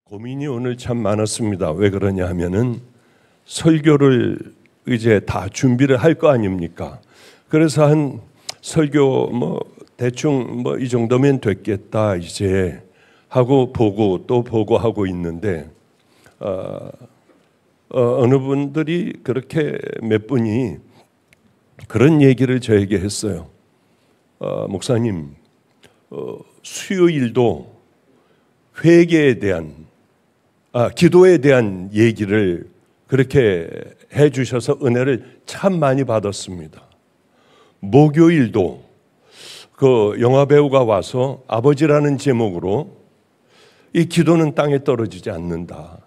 고민이 오늘 참 많았습니다. 왜 그러냐 하면은 설교를 이제 다 준비를 할 거 아닙니까? 그래서 한 설교 대충 이 정도면 됐겠다 이제 하고 보고 또 보고 하고 있는데 어느 분들이 그렇게 몇 분이 그런 얘기를 저에게 했어요. 목사님, 수요일도 회개에 대한 기도에 대한 얘기를 그렇게 해주셔서 은혜를 참 많이 받았습니다. 목요일도 그 영화배우가 와서 아버지라는 제목으로 이 기도는 땅에 떨어지지 않는다,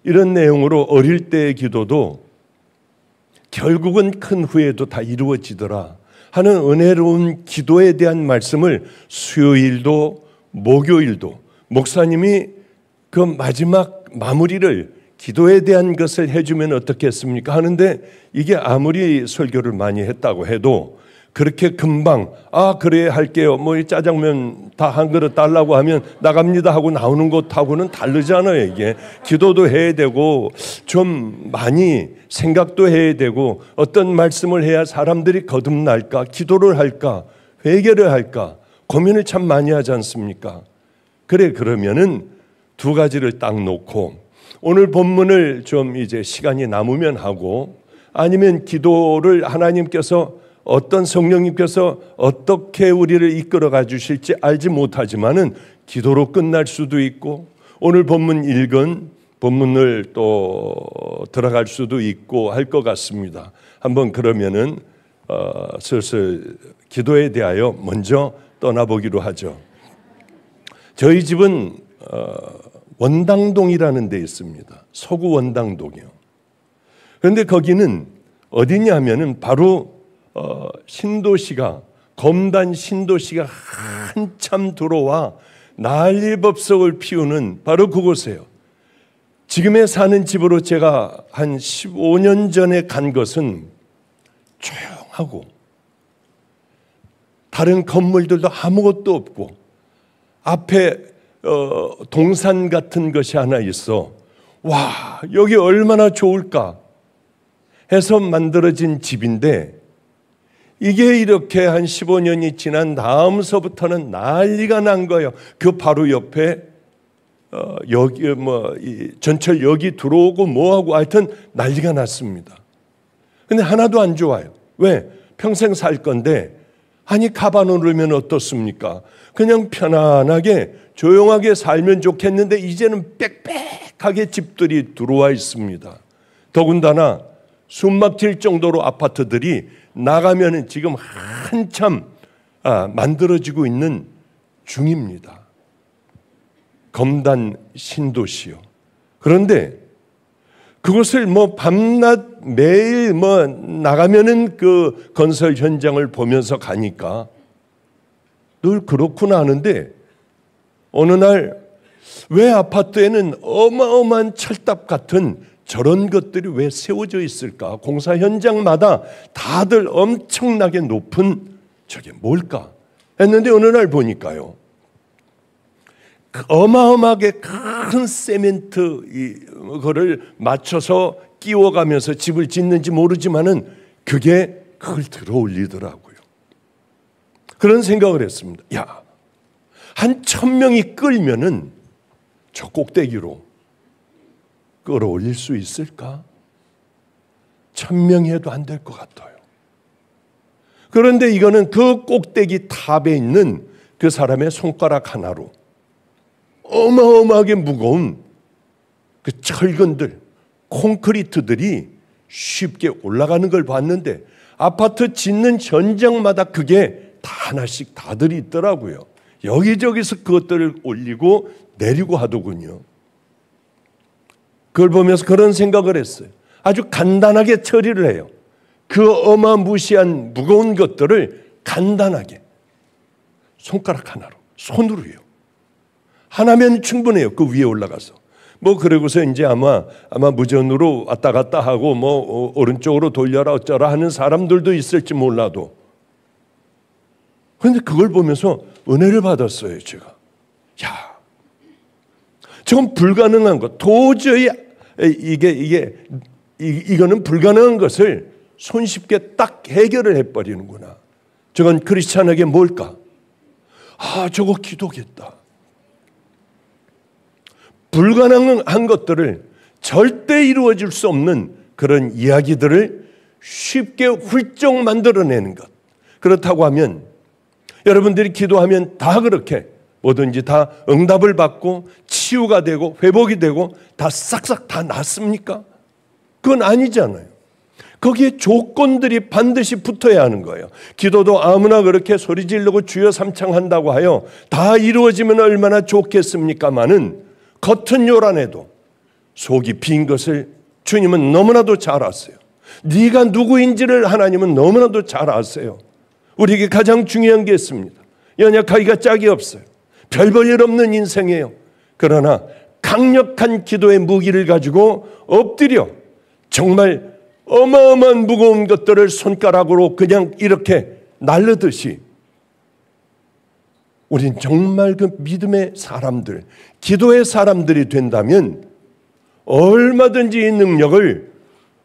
이런 내용으로 어릴 때의 기도도 결국은 큰 후에도 다 이루어지더라 하는 은혜로운 기도에 대한 말씀을 수요일도 목요일도 목사님이 그 마지막 마무리를 기도에 대한 것을 해주면 어떻겠습니까 하는데, 이게 아무리 설교를 많이 했다고 해도 그렇게 금방 그래 할게요, 짜장면 다 한 그릇 달라고 하면 나갑니다 하고 나오는 것하고는 다르잖아요. 이게 기도도 해야 되고 좀 많이 생각도 해야 되고, 어떤 말씀을 해야 사람들이 거듭날까, 기도를 할까, 회개를 할까 고민을 참 많이 하지 않습니까? 그러면은 두 가지를 딱 놓고 오늘 본문을 좀 이제 시간이 남으면 하고, 아니면 기도를 하나님께서 어떤 성령님께서 어떻게 우리를 이끌어가 주실지 알지 못하지만은 기도로 끝날 수도 있고, 오늘 본문 읽은 본문을 또 들어갈 수도 있고 할 것 같습니다. 한번 그러면은 슬슬 기도에 대하여 먼저 떠나보기로 하죠. 저희 집은 원당동이라는 데 있습니다. 서구 원당동이요. 그런데 거기는 어디냐 하면은 바로 신도시가, 검단 신도시가 한참 들어와 난리법석을 피우는 바로 그곳이에요. 지금에 사는 집으로 제가 한 15년 전에 간 것은 조용하고 다른 건물들도 아무것도 없고 앞에 동산 같은 것이 하나 있어. 와, 여기 얼마나 좋을까 해서 만들어진 집인데, 이게 이렇게 한 15년이 지난 다음서부터는 난리가 난 거예요. 그 바로 옆에 여기 전철역이 들어오고 뭐하고 하여튼 난리가 났습니다. 근데 하나도 안 좋아요. 왜? 평생 살 건데 가봐놓으면 어떻습니까? 그냥 편안하게 조용하게 살면 좋겠는데 이제는 빽빽하게 집들이 들어와 있습니다. 더군다나 숨 막힐 정도로 아파트들이 나가면 지금 한참 만들어지고 있는 중입니다. 검단 신도시요. 그런데 그것을 밤낮 매일 나가면은 그 건설 현장을 보면서 가니까 늘 그렇구나 하는데, 어느 날 왜 아파트에는 어마어마한 철탑 같은 저런 것들이 왜 세워져 있을까? 공사 현장마다 다들 엄청나게 높은 저게 뭘까? 했는데 어느 날 보니까요, 어마어마하게 큰 세멘트 거를 맞춰서 끼워가면서 집을 짓는지 모르지만은 그걸 들어 올리더라고요. 그런 생각을 했습니다. 한 1000명이 끌면은 저 꼭대기로 끌어올릴 수 있을까? 1000명이 해도 안 될 것 같아요. 그런데 이거는 그 꼭대기 탑에 있는 그 사람의 손가락 하나로 어마어마하게 무거운 그 철근들, 콘크리트들이 쉽게 올라가는 걸 봤는데, 아파트 짓는 현장마다 그게 다 하나씩 다들 있더라고요. 여기저기서 그것들을 올리고 내리고 하더군요. 그걸 보면서 그런 생각을 했어요. 아주 간단하게 처리를 해요. 그 어마무시한 무거운 것들을 간단하게 손가락 하나로, 손으로요. 하나면 충분해요. 그 위에 올라가서. 그러고서 이제 아마 무전으로 왔다 갔다 하고 오른쪽으로 돌려라 어쩌라 하는 사람들도 있을지 몰라도, 그런데 그걸 보면서 은혜를 받았어요. 제가 좀 불가능한 것, 도저히 이거는 불가능한 것을 손쉽게 딱 해결을 해버리는구나. 저건 크리스찬에게 뭘까? 저거 기도겠다. 불가능한 것들을 절대 이루어질 수 없는 그런 이야기들을 쉽게 훌쩍 만들어내는 것. 그렇다고 하면 여러분들이 기도하면 다 그렇게 뭐든지 다 응답을 받고 치유가 되고 회복이 되고 다 싹싹 다 낫습니까? 그건 아니잖아요. 거기에 조건들이 반드시 붙어야 하는 거예요. 기도도 아무나 그렇게 소리 지르고 주여 삼창한다고 하여 다 이루어지면 얼마나 좋겠습니까마는 겉은 요란해도 속이 빈 것을 주님은 너무나도 잘 아세요. 네가 누구인지를 하나님은 너무나도 잘 아세요. 우리에게 가장 중요한 게 있습니다. 연약하기가 짝이 없어요. 별 볼 일 없는 인생이에요. 그러나 강력한 기도의 무기를 가지고 엎드려 정말 어마어마한 무거운 것들을 손가락으로 그냥 이렇게 날르듯이 우린 정말 그 믿음의 사람들, 기도의 사람들이 된다면 얼마든지 이 능력을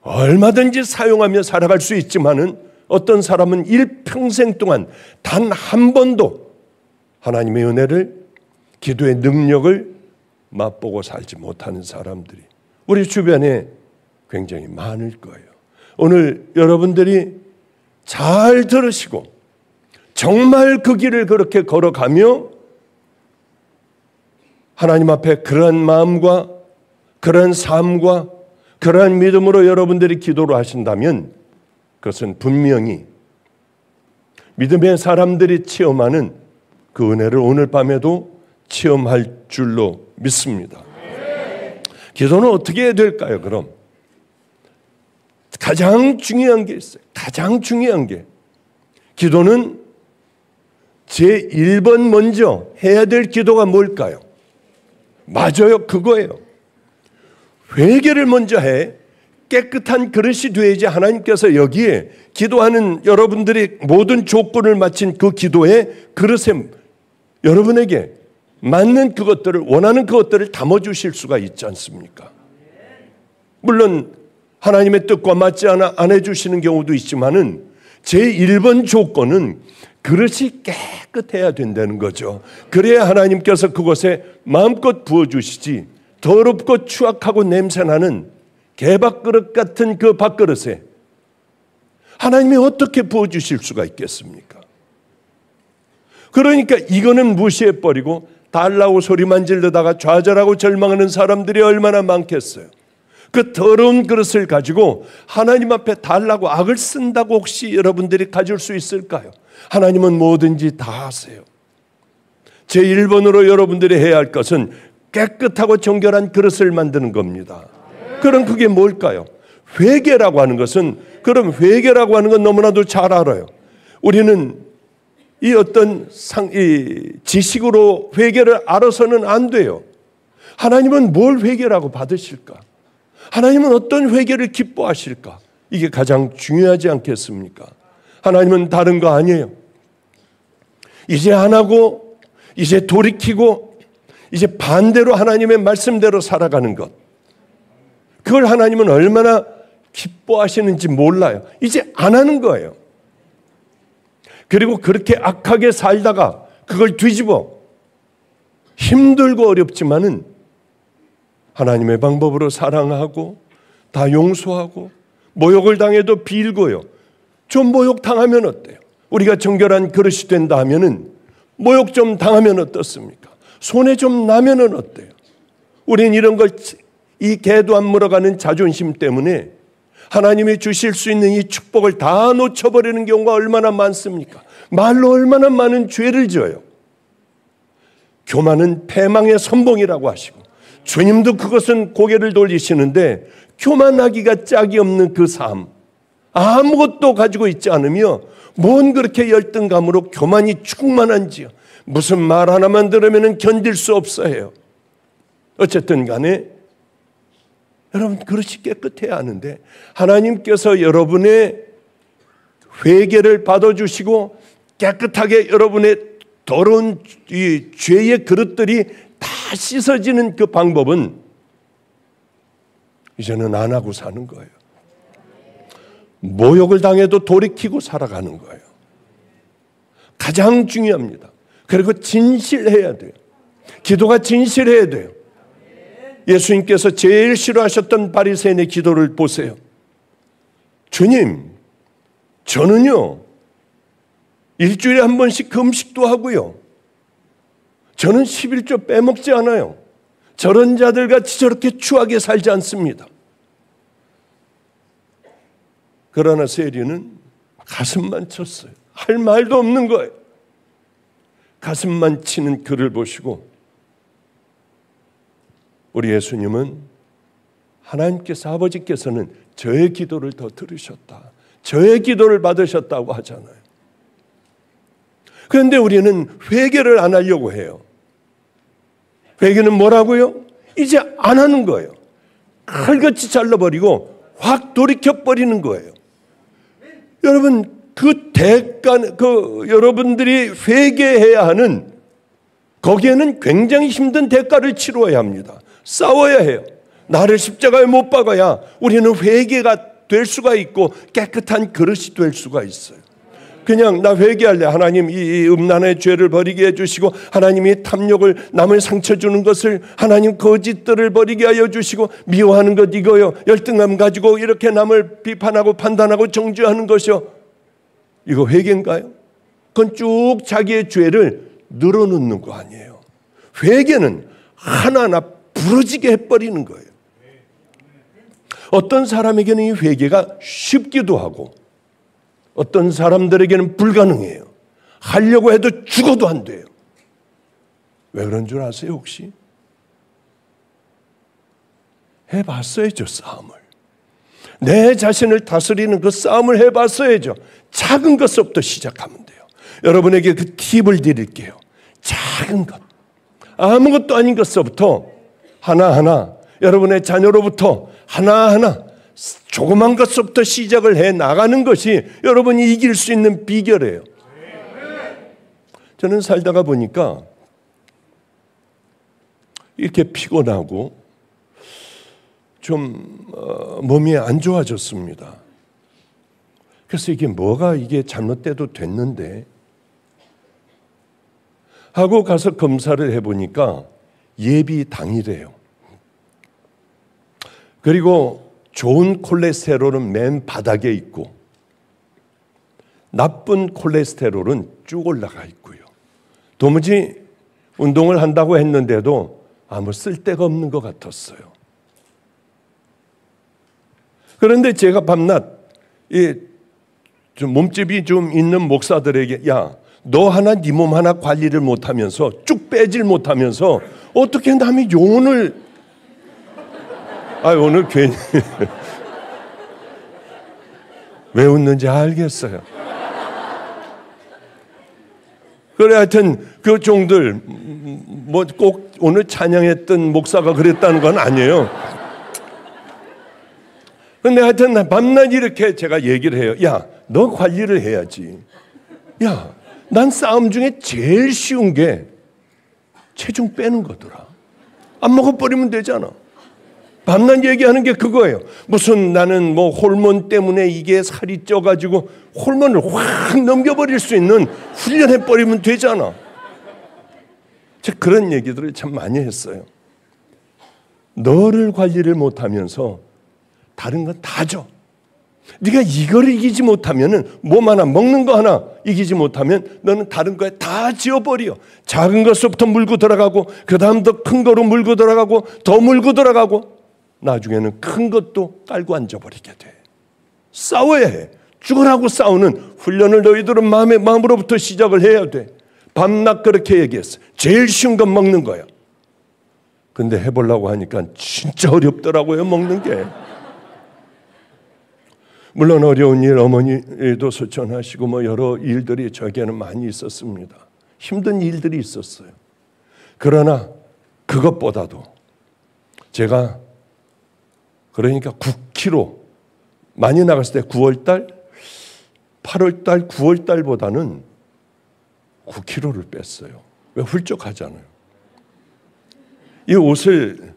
얼마든지 사용하며 살아갈 수 있지만은 어떤 사람은 일평생 동안 단 한 번도 하나님의 은혜를, 기도의 능력을 맛보고 살지 못하는 사람들이 우리 주변에 굉장히 많을 거예요. 오늘 여러분들이 잘 들으시고 정말 그 길을 그렇게 걸어가며 하나님 앞에 그러한 마음과 그러한 삶과 그러한 믿음으로 여러분들이 기도를 하신다면 그것은 분명히 믿음의 사람들이 체험하는 그 은혜를 오늘 밤에도 체험할 줄로 믿습니다. 기도는 어떻게 해야 될까요? 그럼 가장 중요한 게 있어요. 가장 중요한 게 기도는 제1번 먼저 해야 될 기도가 뭘까요? 맞아요. 그거예요. 회개를 먼저 해 깨끗한 그릇이 되어야지 하나님께서 여기에 기도하는 여러분들이 모든 조건을 마친 그 기도의 그릇에 여러분에게 맞는 그것들을 원하는 그것들을 담아주실 수가 있지 않습니까? 물론 하나님의 뜻과 맞지 않아 안 해주시는 경우도 있지만은 제1번 조건은 그릇이 깨끗해야 된다는 거죠. 그래야 하나님께서 그것에 마음껏 부어주시지 더럽고 추악하고 냄새나는 개밥그릇 같은 그 밥그릇에 하나님이 어떻게 부어주실 수가 있겠습니까? 그러니까 이거는 무시해버리고 달라고 소리만 지르다가 좌절하고 절망하는 사람들이 얼마나 많겠어요. 그 더러운 그릇을 가지고 하나님 앞에 달라고 악을 쓴다고 혹시 여러분들이 가질 수 있을까요? 하나님은 뭐든지 다 하세요. 제1번으로 여러분들이 해야 할 것은 깨끗하고 정결한 그릇을 만드는 겁니다. 그럼 그게 뭘까요? 회개라고 하는 것은, 그럼 회개라고 하는 건 너무나도 잘 알아요. 우리는 이 어떤 지식으로 회개를 알아서는 안 돼요. 하나님은 뭘 회개라고 받으실까? 하나님은 어떤 회개를 기뻐하실까? 이게 가장 중요하지 않겠습니까? 하나님은 다른 거 아니에요. 이제 안 하고 이제 돌이키고 이제 반대로 하나님의 말씀대로 살아가는 것, 그걸 하나님은 얼마나 기뻐하시는지 몰라요. 이제 안 하는 거예요. 그리고 그렇게 악하게 살다가 그걸 뒤집어 힘들고 어렵지만은 하나님의 방법으로 사랑하고 다 용서하고 모욕을 당해도 빌고요. 좀 모욕 당하면 어때요? 우리가 정결한 그릇이 된다 하면은 모욕 좀 당하면 어떻습니까? 손해 좀 나면은 어때요? 우린 이런 걸 이 개도 안 물어가는 자존심 때문에 하나님이 주실 수 있는 이 축복을 다 놓쳐버리는 경우가 얼마나 많습니까? 말로 얼마나 많은 죄를 지어요. 교만은 패망의 선봉이라고 하시고 주님도 그것은 고개를 돌리시는데 교만하기가 짝이 없는 그 삶, 아무것도 가지고 있지 않으며 뭔 그렇게 열등감으로 교만이 충만한지요. 무슨 말 하나만 들으면 견딜 수 없어 해요. 어쨌든 간에 여러분 그릇이 깨끗해야 하는데 하나님께서 여러분의 회개를 받아주시고 깨끗하게 여러분의 더러운 이 죄의 그릇들이 다 씻어지는 그 방법은 이제는 안 하고 사는 거예요. 모욕을 당해도 돌이키고 살아가는 거예요. 가장 중요합니다. 그리고 진실해야 돼요. 기도가 진실해야 돼요. 예수님께서 제일 싫어하셨던 바리새인의 기도를 보세요. 주님, 저는요, 일주일에 한 번씩 금식도 하고요. 저는 11조 빼먹지 않아요. 저런 자들 같이 저렇게 추하게 살지 않습니다. 그러나 세리는 가슴만 쳤어요. 할 말도 없는 거예요. 가슴만 치는 그를 보시고 우리 예수님은 하나님께서 아버지께서는 저의 기도를 더 들으셨다. 저의 기도를 받으셨다고 하잖아요. 그런데 우리는 회개를 안 하려고 해요. 회개는 뭐라고요? 이제 안 하는 거예요. 칼같이 잘라버리고 확 돌이켜버리는 거예요. 여러분, 그 대가, 여러분들이 회개해야 하는 거기에는 굉장히 힘든 대가를 치러야 합니다. 싸워야 해요. 나를 십자가에 못 박아야 우리는 회개가 될 수가 있고 깨끗한 그릇이 될 수가 있어요. 그냥 나 회개할래. 하나님 이 음란의 죄를 버리게 해주시고 하나님이 탐욕을 남을 상처 주는 것을 하나님 거짓들을 버리게 하여 주시고 미워하는 것 이거요. 열등감 가지고 이렇게 남을 비판하고 판단하고 정죄하는 것이요. 이거 회개인가요? 그건 쭉 자기의 죄를 늘어놓는 거 아니에요. 회개는 하나하나 부러지게 해버리는 거예요. 어떤 사람에게는 이 회개가 쉽기도 하고 어떤 사람들에게는 불가능해요. 하려고 해도 죽어도 안 돼요. 왜 그런 줄 아세요 혹시? 해봤어야죠 싸움을. 내 자신을 다스리는 그 싸움을 해봤어야죠. 작은 것부터 시작하면 돼요. 여러분에게 그 팁을 드릴게요. 작은 것, 아무것도 아닌 것부터 하나하나 여러분의 자녀로부터 하나하나 조그만 것부터 시작을 해 나가는 것이 여러분이 이길 수 있는 비결이에요. 저는 살다가 보니까 이렇게 피곤하고 좀 몸이 안 좋아졌습니다. 그래서 이게 잘못돼도 됐는데 하고 가서 검사를 해보니까 예비 당이래요. 그리고 좋은 콜레스테롤은 맨 바닥에 있고 나쁜 콜레스테롤은 쭉 올라가 있고요. 도무지 운동을 한다고 했는데도 아무 쓸데가 없는 것 같았어요. 그런데 제가 밤낮 좀 몸집이 좀 있는 목사들에게 야, 너 하나 네 몸 하나 관리를 못하면서 쭉 빼질 못하면서 어떻게 남의 영혼을 오늘 괜히 왜 웃는지 알겠어요. 그래 하여튼 그 종들 뭐 꼭 오늘 찬양했던 목사가 그랬다는 건 아니에요. 근데 하여튼 밤낮 이렇게 제가 얘기를 해요. 야, 너 관리를 해야지. 야, 난 싸움 중에 제일 쉬운 게 체중 빼는 거더라. 안 먹어버리면 되잖아. 밤낮 얘기하는 게 그거예요. 무슨 나는 뭐 호르몬 때문에 이게 살이 쪄가지고 호르몬을 확 넘겨버릴 수 있는 훈련해버리면 되잖아. 제가 그런 얘기들을 참 많이 했어요. 너를 관리를 못하면서 다른 건 다 줘. 네가 이걸 이기지 못하면은 몸 하나 먹는 거 하나 이기지 못하면 너는 다른 거에 다 지워버려. 작은 것부터 물고 들어가고 그 다음 더 큰 거로 물고 들어가고 더 물고 들어가고 나중에는 큰 것도 깔고 앉아버리게 돼. 싸워야 해. 죽으라고 싸우는 훈련을 너희들은 마음으로부터 시작을 해야 돼. 밤낮 그렇게 얘기했어. 제일 쉬운 건 먹는 거야. 근데 해보려고 하니까 진짜 어렵더라고요, 먹는 게. 물론 어려운 일, 어머니도 소천하시고 뭐 여러 일들이 저에게는 많이 있었습니다. 힘든 일들이 있었어요. 그러나 그것보다도 제가 그러니까 9kg 많이 나갔을 때 9월달, 8월달, 9월달보다는 9kg를 뺐어요. 왜 훌쩍하잖아요. 이 옷을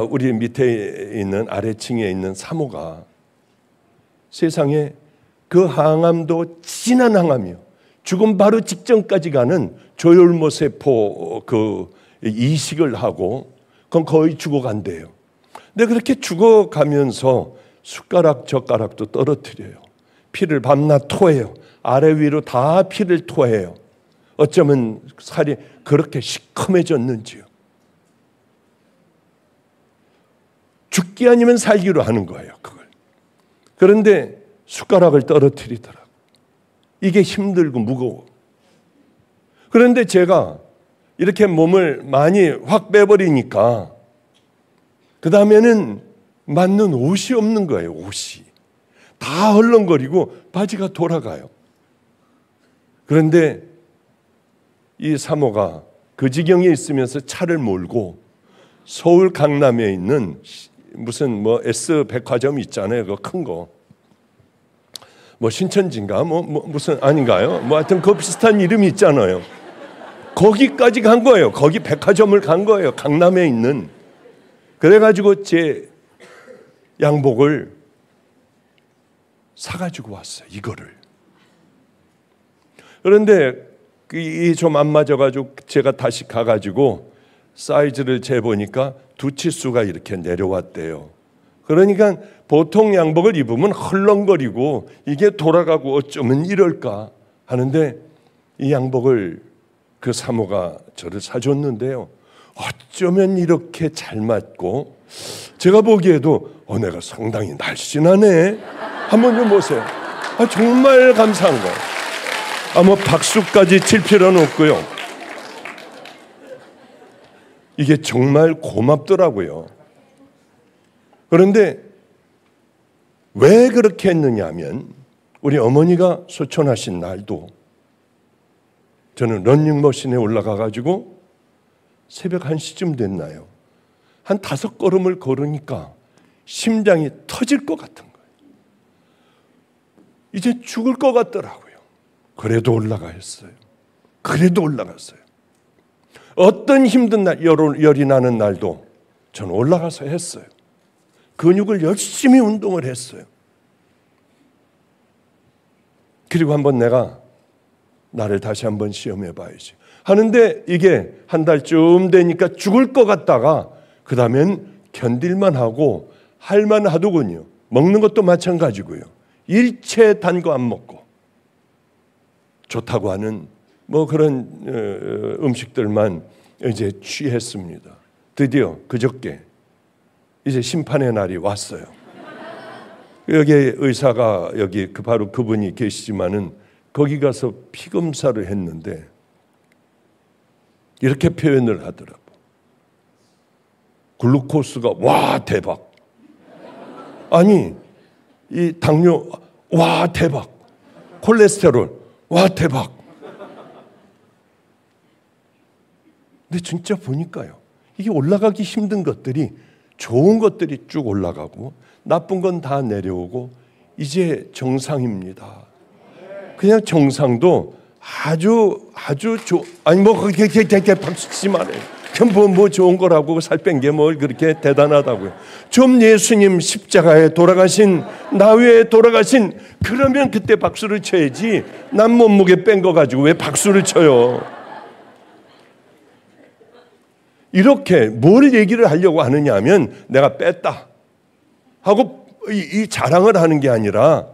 우리 밑에 있는 아래층에 있는 사모가 세상에 그 항암도 진한 항암이요. 죽음 바로 직전까지 가는 조혈모세포 그 이식을 하고 그건 거의 죽어간대요. 근데 그렇게 죽어가면서 숟가락 젓가락도 떨어뜨려요. 피를 밤낮 토해요. 아래 위로 다 피를 토해요. 어쩌면 살이 그렇게 시커매졌는지요. 죽기 아니면 살기로 하는 거예요, 그걸. 그런데 숟가락을 떨어뜨리더라고. 이게 힘들고 무거워. 그런데 제가 이렇게 몸을 많이 확 빼버리니까 그 다음에는 맞는 옷이 없는 거예요, 옷이. 다 헐렁거리고 바지가 돌아가요. 그런데 이 사모가 그 지경에 있으면서 차를 몰고 서울 강남에 있는 무슨 S 백화점 있잖아요. 그 큰 거. 신천지인가? 무슨 아닌가요? 하여튼 그 비슷한 이름이 있잖아요. 거기까지 간 거예요. 거기 백화점을 간 거예요. 강남에 있는. 그래가지고 제 양복을 사가지고 왔어요. 이거를. 그런데 이 좀 안 맞아가지고 제가 다시 가가지고 사이즈를 재보니까 두 치수가 이렇게 내려왔대요. 그러니까 보통 양복을 입으면 헐렁거리고 이게 돌아가고 어쩌면 이럴까 하는데 이 양복을 그 사모가 저를 사줬는데요. 어쩌면 이렇게 잘 맞고 제가 보기에도 내가 상당히 날씬하네. 한번 좀 보세요. 정말 감사한 거예요. 박수까지 칠 필요는 없고요. 이게 정말 고맙더라고요. 그런데 왜 그렇게 했느냐 하면 우리 어머니가 소천하신 날도 저는 런닝머신에 올라가가지고 새벽 1시쯤 됐나요? 한 5걸음을 걸으니까 심장이 터질 것 같은 거예요. 이제 죽을 것 같더라고요. 그래도 올라갔어요. 그래도 올라갔어요. 어떤 힘든 날, 열이 나는 날도 저는 올라가서 했어요. 근육을 열심히 운동을 했어요. 그리고 한번 내가 나를 다시 한번 시험해 봐야지 하는데 이게 한 달쯤 되니까 죽을 것 같다가 그 다음엔 견딜만 하고 할만 하더군요. 먹는 것도 마찬가지고요. 일체 단 거 안 먹고 좋다고 하는 그런 음식들만 이제 취했습니다. 드디어 그저께 이제 심판의 날이 왔어요. 여기 의사가 여기 바로 그분이 계시지만은 거기 가서 피 검사를 했는데 이렇게 표현을 하더라고. 글루코스가 와 대박. 아니 이 당뇨 와 대박. 콜레스테롤 와 대박. 근데 진짜 보니까요. 이게 올라가기 힘든 것들이 좋은 것들이 쭉 올라가고 나쁜 건 다 내려오고 이제 정상입니다. 그냥 정상도 아주 아니 그렇게 박수 치지 말아요. 뭐 좋은 거라고 살 뺀 게 뭘 그렇게 대단하다고요. 좀 예수님 십자가에 돌아가신 나 위에 돌아가신 그러면 그때 박수를 쳐야지. 난 몸무게 뺀 거 가지고 왜 박수를 쳐요? 이렇게 뭘 얘기를 하려고 하느냐 하면 내가 뺐다 하고 이 자랑을 하는 게 아니라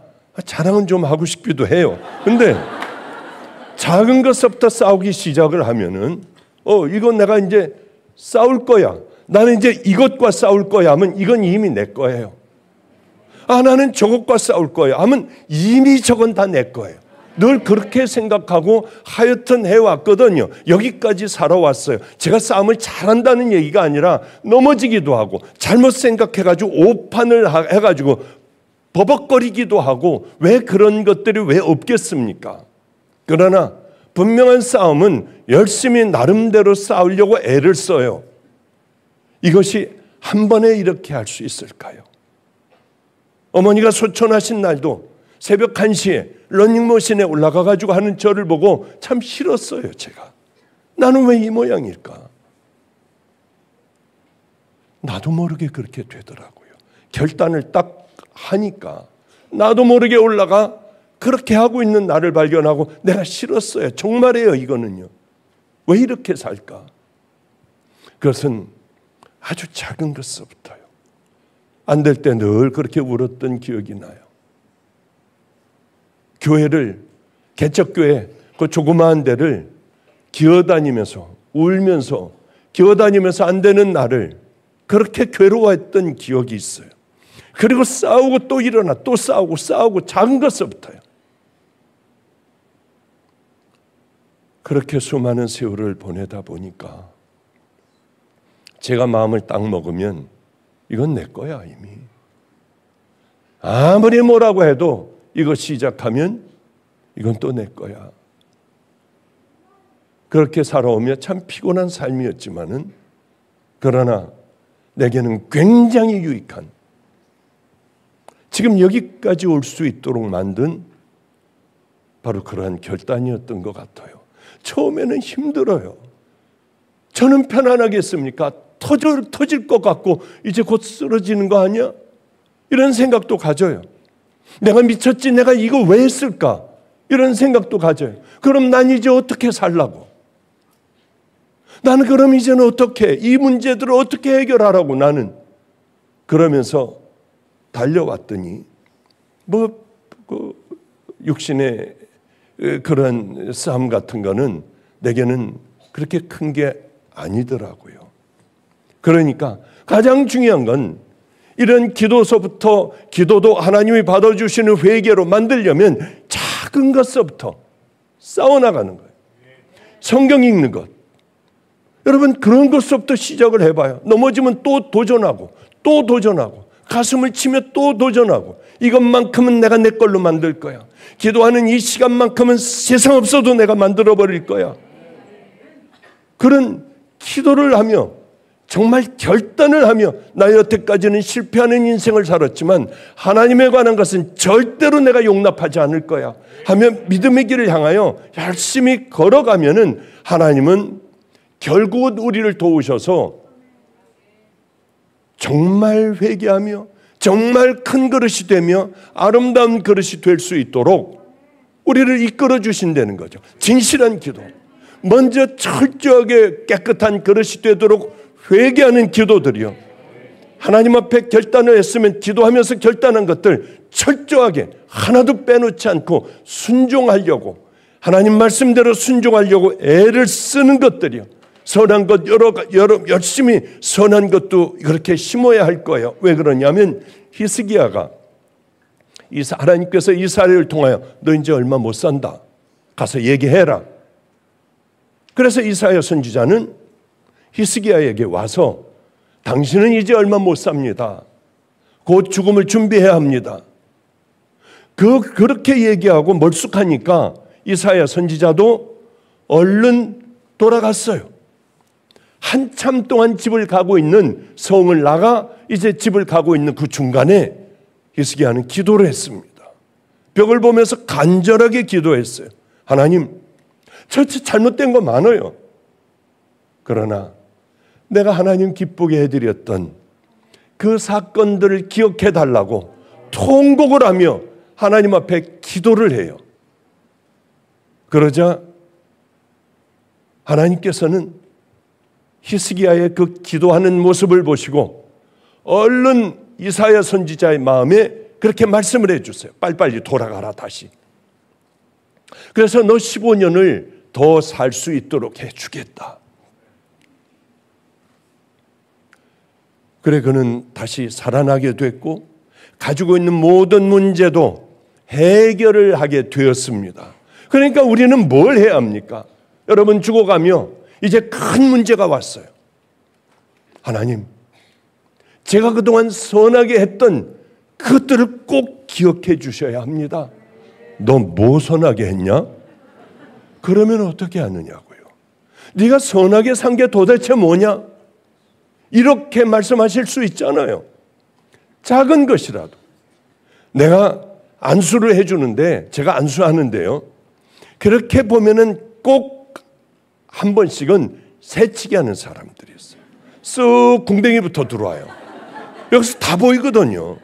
자랑은 좀 하고 싶기도 해요. 근데 작은 것부터 싸우기 시작을 하면은 이건 내가 이제 싸울 거야. 나는 이제 이것과 싸울 거야 하면 이건 이미 내 거예요. 나는 저것과 싸울 거야 하면 이미 저건 다 내 거예요. 늘 그렇게 생각하고 하여튼 해왔거든요. 여기까지 살아왔어요. 제가 싸움을 잘한다는 얘기가 아니라 넘어지기도 하고 잘못 생각해가지고 오판을 해가지고 버벅거리기도 하고 왜 그런 것들이 왜 없겠습니까? 그러나 분명한 싸움은 열심히 나름대로 싸우려고 애를 써요. 이것이 한 번에 이렇게 할 수 있을까요? 어머니가 소천하신 날도 새벽 1시에 러닝머신에 올라가가지고 하는 저를 보고 참 싫었어요. 제가 나는 왜 이 모양일까? 나도 모르게 그렇게 되더라고요. 결단을 딱 하니까 나도 모르게 올라가 그렇게 하고 있는 나를 발견하고 내가 싫었어요. 정말이에요. 이거는요. 왜 이렇게 살까? 그것은 아주 작은 것서부터요. 안 될 때 늘 그렇게 울었던 기억이 나요. 교회를, 개척교회 그 조그마한 데를 기어다니면서 울면서 기어다니면서 안 되는 나를 그렇게 괴로워했던 기억이 있어요. 그리고 싸우고 또 일어나 또 싸우고 작은 것서부터요. 그렇게 수많은 세월을 보내다 보니까 제가 마음을 딱 먹으면 이건 내 거야 이미. 아무리 뭐라고 해도 이거 시작하면 이건 또 내 거야. 그렇게 살아오며 참 피곤한 삶이었지만은 그러나 내게는 굉장히 유익한, 지금 여기까지 올 수 있도록 만든 바로 그러한 결단이었던 것 같아요. 처음에는 힘들어요. 저는 편안하겠습니까? 터질 것 같고 이제 곧 쓰러지는 거 아니야? 이런 생각도 가져요. 내가 미쳤지, 내가 이거 왜 했을까? 이런 생각도 가져요. 그럼 난 이제 어떻게 살라고? 나는 그럼 이제는 어떻게, 이 문제들을 어떻게 해결하라고 나는 그러면서 달려왔더니 육신의 그런 싸움 같은 거는 내게는 그렇게 큰 게 아니더라고요. 그러니까 가장 중요한 건 이런 기도서부터, 기도도 하나님이 받아주시는 회개로 만들려면 작은 것서부터 싸워나가는 거예요. 성경 읽는 것. 여러분 그런 것서부터 시작을 해봐요. 넘어지면 또 도전하고 또 도전하고 가슴을 치며 또 도전하고 이것만큼은 내가 내 걸로 만들 거야. 기도하는 이 시간만큼은 세상 없어도 내가 만들어버릴 거야. 그런 기도를 하며 정말 결단을 하며 나 여태까지는 실패하는 인생을 살았지만 하나님에 관한 것은 절대로 내가 용납하지 않을 거야 하며 믿음의 길을 향하여 열심히 걸어가면은 하나님은 결국은 우리를 도우셔서 정말 회개하며 정말 큰 그릇이 되며 아름다운 그릇이 될 수 있도록 우리를 이끌어 주신다는 거죠. 진실한 기도, 먼저 철저하게 깨끗한 그릇이 되도록 회개하는 기도들이요. 하나님 앞에 결단을 했으면 기도하면서 결단한 것들 철저하게 하나도 빼놓지 않고 순종하려고, 하나님 말씀대로 순종하려고 애를 쓰는 것들이요. 선한 것 여러 열심히 선한 것도 그렇게 심어야 할 거예요. 왜 그러냐면 히스기야가 하나님께서 이스라엘을 통하여 너 이제 얼마 못 산다, 가서 얘기해라. 그래서 이사야 선지자는 히스기야에게 와서 당신은 이제 얼마 못 삽니다. 곧 죽음을 준비해야 합니다. 그렇게 얘기하고 멀쑥하니까 이사야 선지자도 얼른 돌아갔어요. 한참 동안 집을 가고 있는, 성을 나가 이제 집을 가고 있는 그 중간에 히스기야는 기도를 했습니다. 벽을 보면서 간절하게 기도했어요. 하나님, 저 잘못된 거 많아요. 그러나 내가 하나님 기쁘게 해드렸던 그 사건들을 기억해 달라고 통곡을 하며 하나님 앞에 기도를 해요. 그러자 하나님께서는 히스기야의 그 기도하는 모습을 보시고 얼른 이사야 선지자의 마음에 그렇게 말씀을 해주세요. 빨리빨리 돌아가라 다시. 그래서 너 15년을 더 살 수 있도록 해주겠다. 그래 그는 다시 살아나게 됐고 가지고 있는 모든 문제도 해결을 하게 되었습니다. 그러니까 우리는 뭘 해야 합니까? 여러분 죽어가며 이제 큰 문제가 왔어요. 하나님, 제가 그동안 선하게 했던 그것들을 꼭 기억해 주셔야 합니다. 너 뭐 선하게 했냐? 그러면 어떻게 하느냐고요. 네가 선하게 산 게 도대체 뭐냐? 이렇게 말씀하실 수 있잖아요. 작은 것이라도. 내가 안수를 해주는데, 제가 안수하는데요, 그렇게 보면은 꼭 한 번씩은 새치기 하는 사람들이 있어요. 쓱 궁뎅이부터 들어와요. 여기서 다 보이거든요.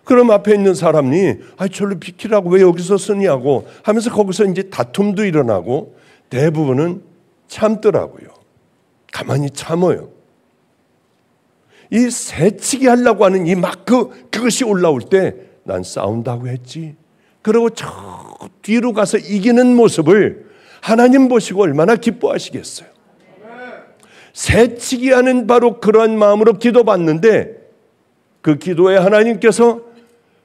그럼 앞에 있는 사람이 저를 비키라고 왜 여기서 쓰냐고 하면서 거기서 이제 다툼도 일어나고 대부분은 참더라고요. 가만히 참아요. 이 새치기 하려고 하는 이 그것이 올라올 때 난 싸운다고 했지. 그리고 저 뒤로 가서 이기는 모습을 하나님 보시고 얼마나 기뻐하시겠어요. 새치기 하는 바로 그러한 마음으로 기도받는데 그 기도에 하나님께서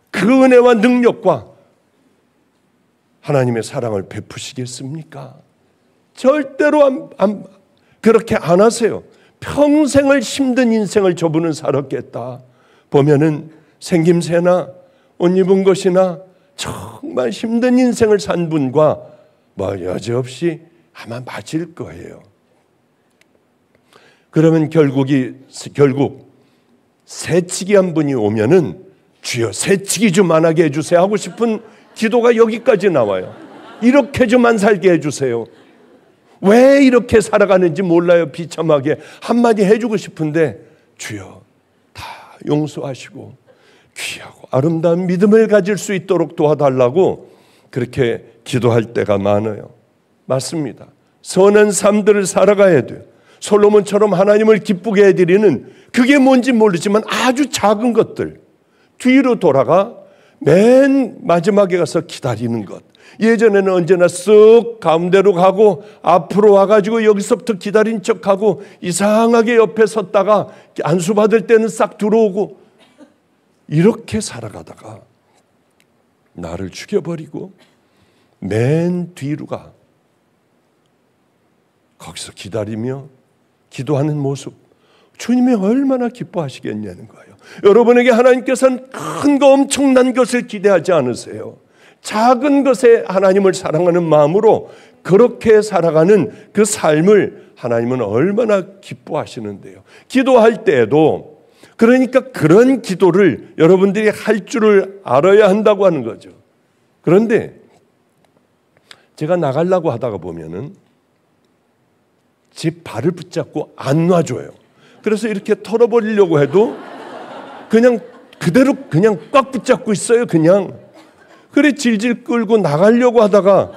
그 은혜와 능력과 하나님의 사랑을 베푸시겠습니까? 절대로 그렇게 안 하세요. 평생을 힘든 인생을 저분은 살았겠다. 보면은 생김새나 옷 입은 것이나 정말 힘든 인생을 산 분과 여지없이 아마 맞을 거예요. 그러면 결국 새치기 한 분이 오면은 주여 새치기 좀 안 하게 해주세요 하고 싶은 기도가 여기까지 나와요. 이렇게 좀 안 살게 해주세요. 왜 이렇게 살아가는지 몰라요. 비참하게 한마디 해주고 싶은데 주여 다 용서하시고 귀하고 아름다운 믿음을 가질 수 있도록 도와달라고 그렇게 기도할 때가 많아요. 맞습니다. 선한 삶들을 살아가야 돼요. 솔로몬처럼 하나님을 기쁘게 해드리는 그게 뭔지 모르지만 아주 작은 것들, 뒤로 돌아가 맨 마지막에 가서 기다리는 것. 예전에는 언제나 쓱 가운데로 가고 앞으로 와가지고 여기서부터 기다린 척하고 이상하게 옆에 섰다가 안수 받을 때는 싹 들어오고 이렇게 살아가다가 나를 죽여버리고 맨 뒤로 가. 거기서 기다리며 기도하는 모습, 주님이 얼마나 기뻐하시겠냐는 거예요. 여러분에게 하나님께서는 큰 거 엄청난 것을 기대하지 않으세요. 작은 것에 하나님을 사랑하는 마음으로 그렇게 살아가는 그 삶을 하나님은 얼마나 기뻐하시는데요. 기도할 때에도 그러니까 그런 기도를 여러분들이 할 줄을 알아야 한다고 하는 거죠. 그런데 제가 나가려고 하다가 보면은 제 발을 붙잡고 안 놔줘요. 그래서 이렇게 털어버리려고 해도 그냥 그대로 그냥 꽉 붙잡고 있어요. 그냥. 그래 질질 끌고 나가려고 하다가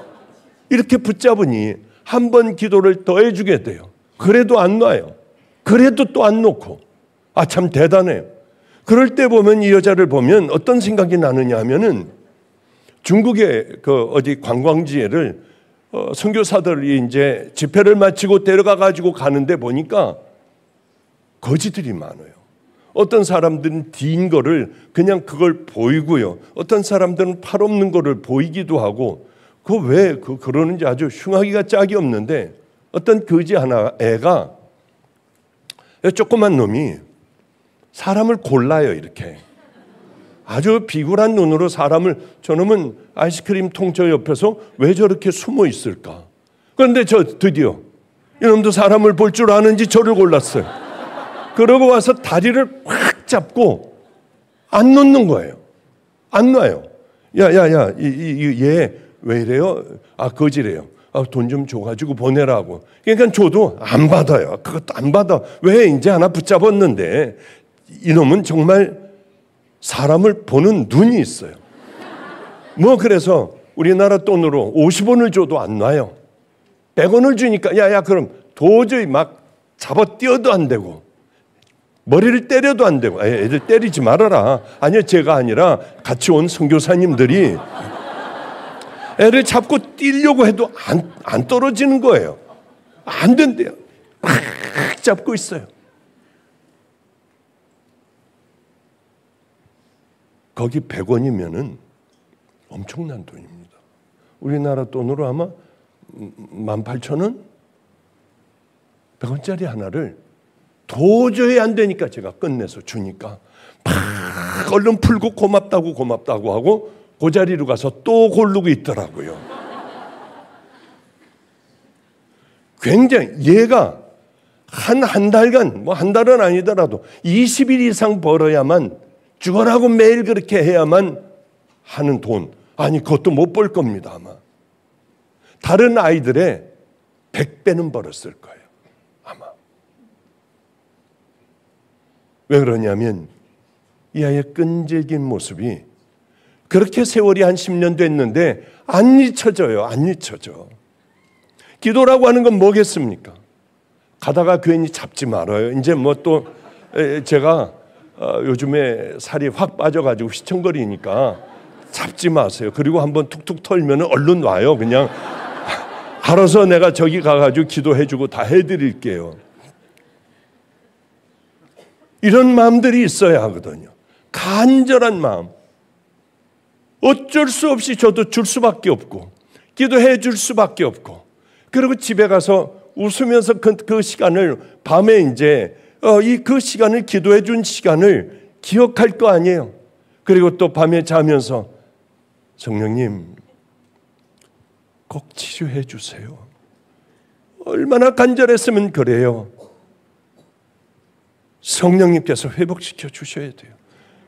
이렇게 붙잡으니 한 번 기도를 더 해주게 돼요. 그래도 안 놔요. 그래도 또 안 놓고. 참 대단해요. 그럴 때 보면 이 여자를 보면 어떤 생각이 나느냐 하면은 중국의 어디 관광지를 선교사들이 이제 집회를 마치고 데려가 가지고 가는데 보니까 거지들이 많아요. 어떤 사람들은 뒤인 거를 그냥 그걸 보이고요. 어떤 사람들은 팔 없는 거를 보이기도 하고 왜 그러는지 아주 흉하기가 짝이 없는데 어떤 거지 애가 조그만 놈이 사람을 골라요. 이렇게 아주 비굴한 눈으로 사람을, 저놈은 아이스크림 통저 옆에서 왜 저렇게 숨어 있을까? 그런데 드디어 이놈도 사람을 볼 줄 아는지 저를 골랐어요. 그러고 와서 다리를 확 잡고 안 놓는 거예요. 안 놔요. 얘 왜 이래요? 거지래요. 돈 좀 줘가지고 보내라고. 그러니까 줘도 안 받아요. 그것도 안 받아. 왜? 이제 하나 붙잡았는데 이놈은 정말 사람을 보는 눈이 있어요. 그래서 우리나라 돈으로 50원을 줘도 안 놔요. 100원을 주니까 그럼 도저히 막 잡아 뛰어도 안 되고 머리를 때려도 안 되고 애들 때리지 말아라. 아니요, 제가 아니라 같이 온 선교사님들이 애를 잡고 뛰려고 해도 안 떨어지는 거예요. 안 된대요. 막 잡고 있어요. 거기 100원이면은 엄청난 돈입니다. 우리나라 돈으로 아마 18,000원? 100원짜리 하나를 도저히 안 되니까 제가 끝내서 주니까 막 얼른 풀고 고맙다고 하고 그 자리로 가서 또 고르고 있더라고요. 굉장히 얘가 한 달간 한 달은 아니더라도 20일 이상 벌어야만 죽어라고 매일 그렇게 해야만 하는 돈. 그것도 못 벌 겁니다. 아마 다른 아이들의 100배는 벌었을 거예요. 아마 왜 그러냐면 이 아이의 끈질긴 모습이 그렇게 세월이 한 10년 됐는데 안 잊혀져요. 안 잊혀져. 기도라고 하는 건 뭐겠습니까? 가다가 괜히 잡지 말아요. 이제 뭐 또 제가 요즘에 살이 확 빠져가지고 휘청거리니까 잡지 마세요. 그리고 한번 툭툭 털면 얼른 와요. 그냥 알아서 내가 저기 가가지고 기도해주고 다 해드릴게요. 이런 마음들이 있어야 하거든요. 간절한 마음. 어쩔 수 없이 저도 줄 수밖에 없고 기도해 줄 수밖에 없고, 그리고 집에 가서 웃으면서 그 시간을 밤에 이제 그 시간을 기도해 준 시간을 기억할 거 아니에요. 그리고 또 밤에 자면서 성령님 꼭 치료해 주세요. 얼마나 간절했으면 그래요. 성령님께서 회복시켜 주셔야 돼요.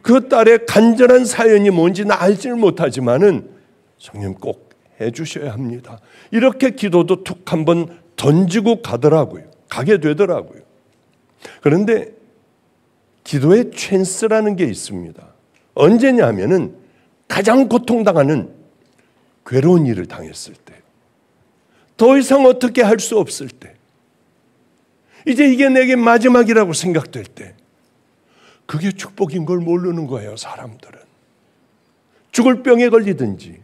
그 딸의 간절한 사연이 뭔지는 알지는 못하지만은 성령 꼭 해주셔야 합니다. 이렇게 기도도 툭 한번 던지고 가게 되더라고요. 그런데 기도의 찬스라는 게 있습니다. 언제냐면은 가장 고통당하는 괴로운 일을 당했을 때, 더 이상 어떻게 할 수 없을 때, 이제 이게 내게 마지막이라고 생각될 때, 그게 축복인 걸 모르는 거예요. 사람들은 죽을 병에 걸리든지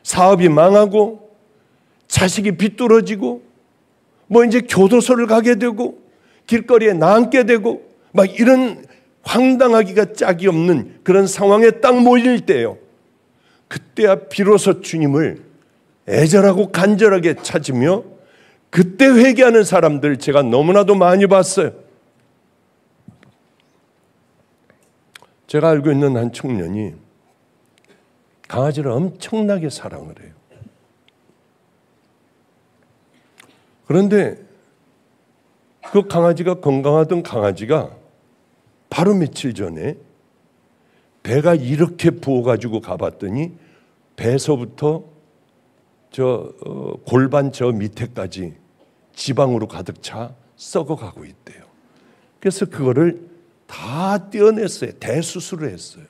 사업이 망하고 자식이 비뚤어지고 뭐 이제 교도소를 가게 되고 길거리에 나앉게 되고 막 이런 황당하기가 짝이 없는 그런 상황에 딱 몰릴 때요. 그때야 비로소 주님을 애절하고 간절하게 찾으며 그때 회개하는 사람들 제가 너무나도 많이 봤어요. 제가 알고 있는 한 청년이 강아지를 엄청나게 사랑을 해요. 그런데 그 강아지가 건강하던 강아지가 바로 며칠 전에 배가 이렇게 부어가지고 가봤더니 배서부터 골반 저 밑에까지 지방으로 가득 차 썩어가고 있대요. 그래서 그거를 다 떼어냈어요. 대수술을 했어요.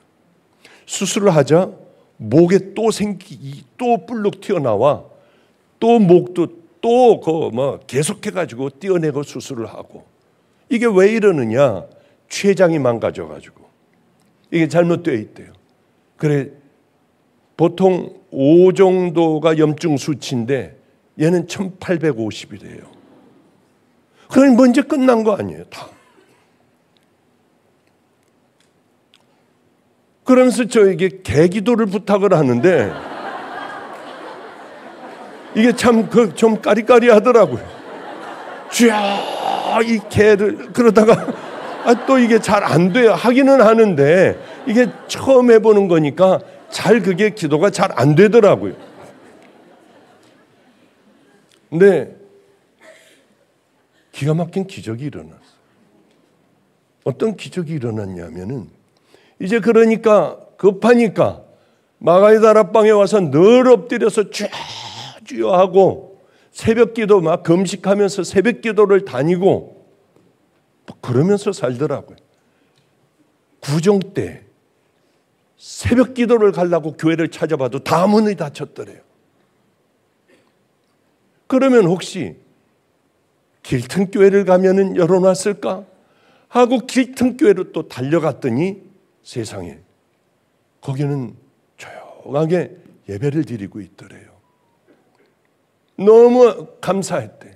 수술을 하자 목에 또 불룩 튀어나와 또 목도 또 계속해가지고 떼어내고 수술을 하고, 이게 왜 이러느냐? 췌장이 망가져가지고 이게 잘못되어 있대요. 그래 보통 5 정도가 염증 수치인데 얘는 1850이래요. 그러니 먼저 끝난 거 아니에요, 다. 그러면서 저에게 개기도를 부탁을 하는데 이게 참 좀 까리까리하더라고요. 주야 이 개를 그러다가 또 이게 잘 안 돼요. 하기는 하는데 이게 처음 해보는 거니까 그게 기도가 잘 안 되더라고요. 근데 기가 막힌 기적이 일어났어요. 어떤 기적이 일어났냐면은 이제 그러니까 급하니까 마가의 다락방에 와서 늘 엎드려서 주여 하고 새벽 기도 막 금식하면서 새벽 기도를 다니고 그러면서 살더라고요. 구정 때 새벽 기도를 가려고 교회를 찾아봐도 다 문이 닫혔더래요. 그러면 혹시 길튼교회를 가면은 열어놨을까 하고 길튼교회로 또 달려갔더니 세상에 거기는 조용하게 예배를 드리고 있더래요. 너무 감사했대요.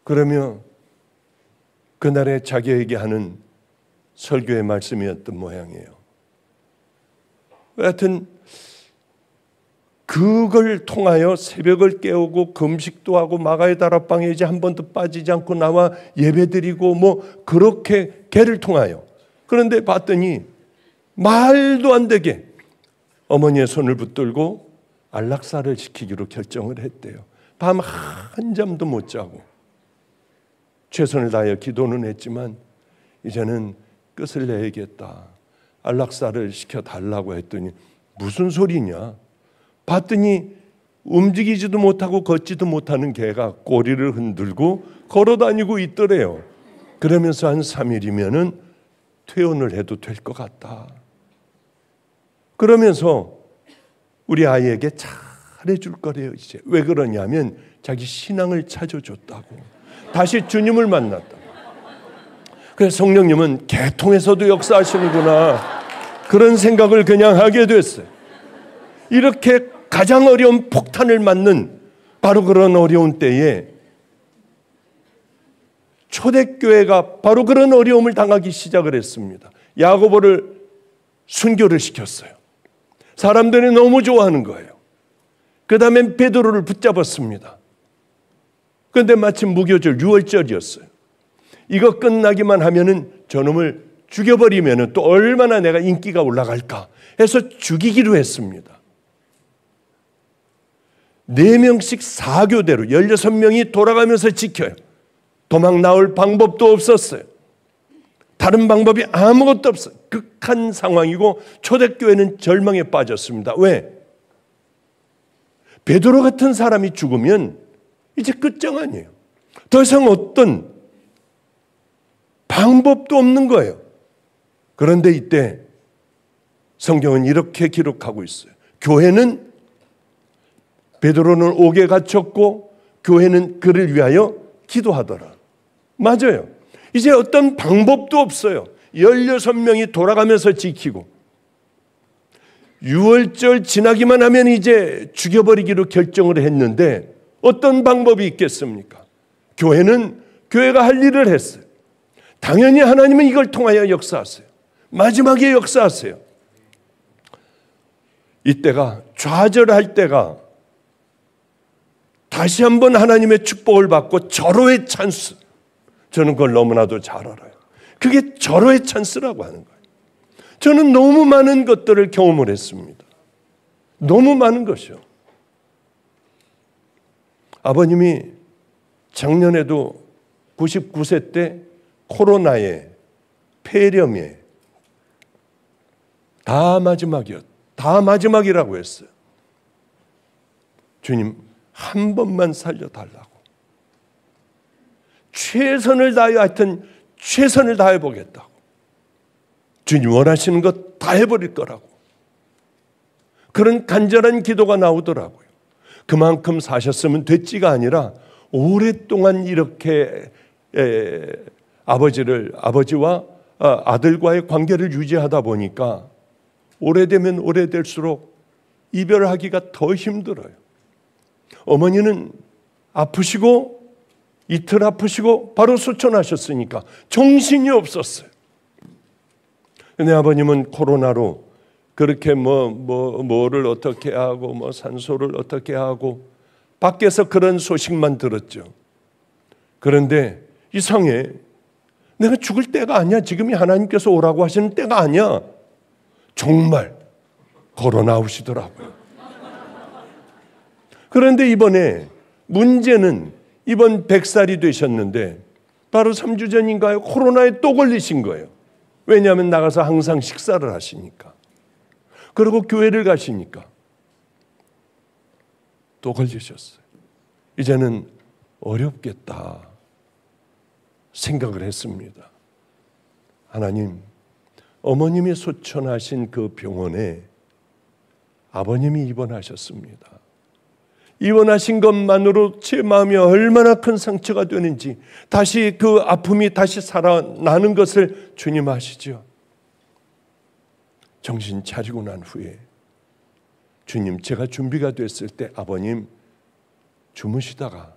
그러며 그날에 자기에게 하는 설교의 말씀이었던 모양이에요. 하여튼 그걸 통하여 새벽을 깨우고 금식도 하고 마가의 다락방에 이제 한 번도 빠지지 않고 나와 예배드리고 뭐 그렇게 걔를 통하여, 그런데 봤더니 말도 안 되게 어머니의 손을 붙들고 안락사를 시키기로 결정을 했대요. 밤 한잠도 못 자고 최선을 다하여 기도는 했지만 이제는 끝을 내야겠다. 안락사를 시켜달라고 했더니 무슨 소리냐. 봤더니 움직이지도 못하고 걷지도 못하는 개가 꼬리를 흔들고 걸어다니고 있더래요. 그러면서 한 3일이면은 퇴원을 해도 될 것 같다. 그러면서 우리 아이에게 잘해줄 거래요. 이제 왜 그러냐면 자기 신앙을 찾아줬다고. 다시 주님을 만났다. 그래서 성령님은 개통에서도 역사하시는구나, 그런 생각을 그냥 하게 됐어요. 이렇게 가장 어려운 폭탄을 맞는 바로 그런 어려운 때에 초대교회가 바로 그런 어려움을 당하기 시작을 했습니다. 야고보를 순교를 시켰어요. 사람들이 너무 좋아하는 거예요. 그 다음에 베드로를 붙잡았습니다. 그런데 마침 무교절 6월절이었어요. 이거 끝나기만 하면은 저놈을 죽여버리면은 또 얼마나 내가 인기가 올라갈까 해서 죽이기로 했습니다. 4명씩 4교대로 16명이 돌아가면서 지켜요. 도망 나올 방법도 없었어요. 다른 방법이 아무것도 없어요. 극한 상황이고 초대교회는 절망에 빠졌습니다. 왜? 베드로 같은 사람이 죽으면 이제 끝장아니에요. 더 이상 어떤 방법도 없는 거예요. 그런데 이때 성경은 이렇게 기록하고 있어요. 교회는 베드로는 옥에 갇혔고 교회는 그를 위하여 기도하더라. 맞아요. 이제 어떤 방법도 없어요. 16명이 돌아가면서 지키고 6월절 지나기만 하면 이제 죽여버리기로 결정을 했는데 어떤 방법이 있겠습니까? 교회는 교회가 할 일을 했어요. 당연히 하나님은 이걸 통하여 역사하세요. 마지막에 역사하세요. 이때가 좌절할 때가 다시 한번 하나님의 축복을 받고 절호의 찬스. 저는 그걸 너무나도 잘 알아요. 그게 절호의 찬스라고 하는 거예요. 저는 너무 많은 것들을 경험을 했습니다. 너무 많은 것이요. 아버님이 작년에도 99세 때 코로나에, 폐렴에 다 마지막이라고 했어요. 주님, 한 번만 살려달라고. 최선을 다해, 하여튼 최선을 다해 보겠다고. 주님 원하시는 것 다 해버릴 거라고. 그런 간절한 기도가 나오더라고요. 그만큼 사셨으면 됐지가 아니라 오랫동안 이렇게 아버지와 아들과의 관계를 유지하다 보니까 오래되면 오래될수록 이별하기가 더 힘들어요. 어머니는 아프시고 이틀 아프시고 바로 소천하셨으니까 정신이 없었어요. 근데 아버님은 코로나로 그렇게 뭐를 어떻게 하고 산소를 어떻게 하고 밖에서 그런 소식만 들었죠. 그런데 이상해. 내가 죽을 때가 아니야. 지금이 하나님께서 오라고 하시는 때가 아니야. 정말 걸어 나오시더라고요. 그런데 이번에 문제는 이번 100살이 되셨는데 바로 3주 전인가요? 코로나에 또 걸리신 거예요. 왜냐하면 나가서 항상 식사를 하시니까. 그리고 교회를 가시니까 또 걸리셨어요. 이제는 어렵겠다 생각을 했습니다. 하나님, 어머님이 소천하신 그 병원에 아버님이 입원하셨습니다. 입원하신 것만으로 제 마음이 얼마나 큰 상처가 되는지, 다시 그 아픔이 다시 살아나는 것을 주님 아시죠? 정신 차리고 난 후에 주님, 제가 준비가 됐을 때 아버님 주무시다가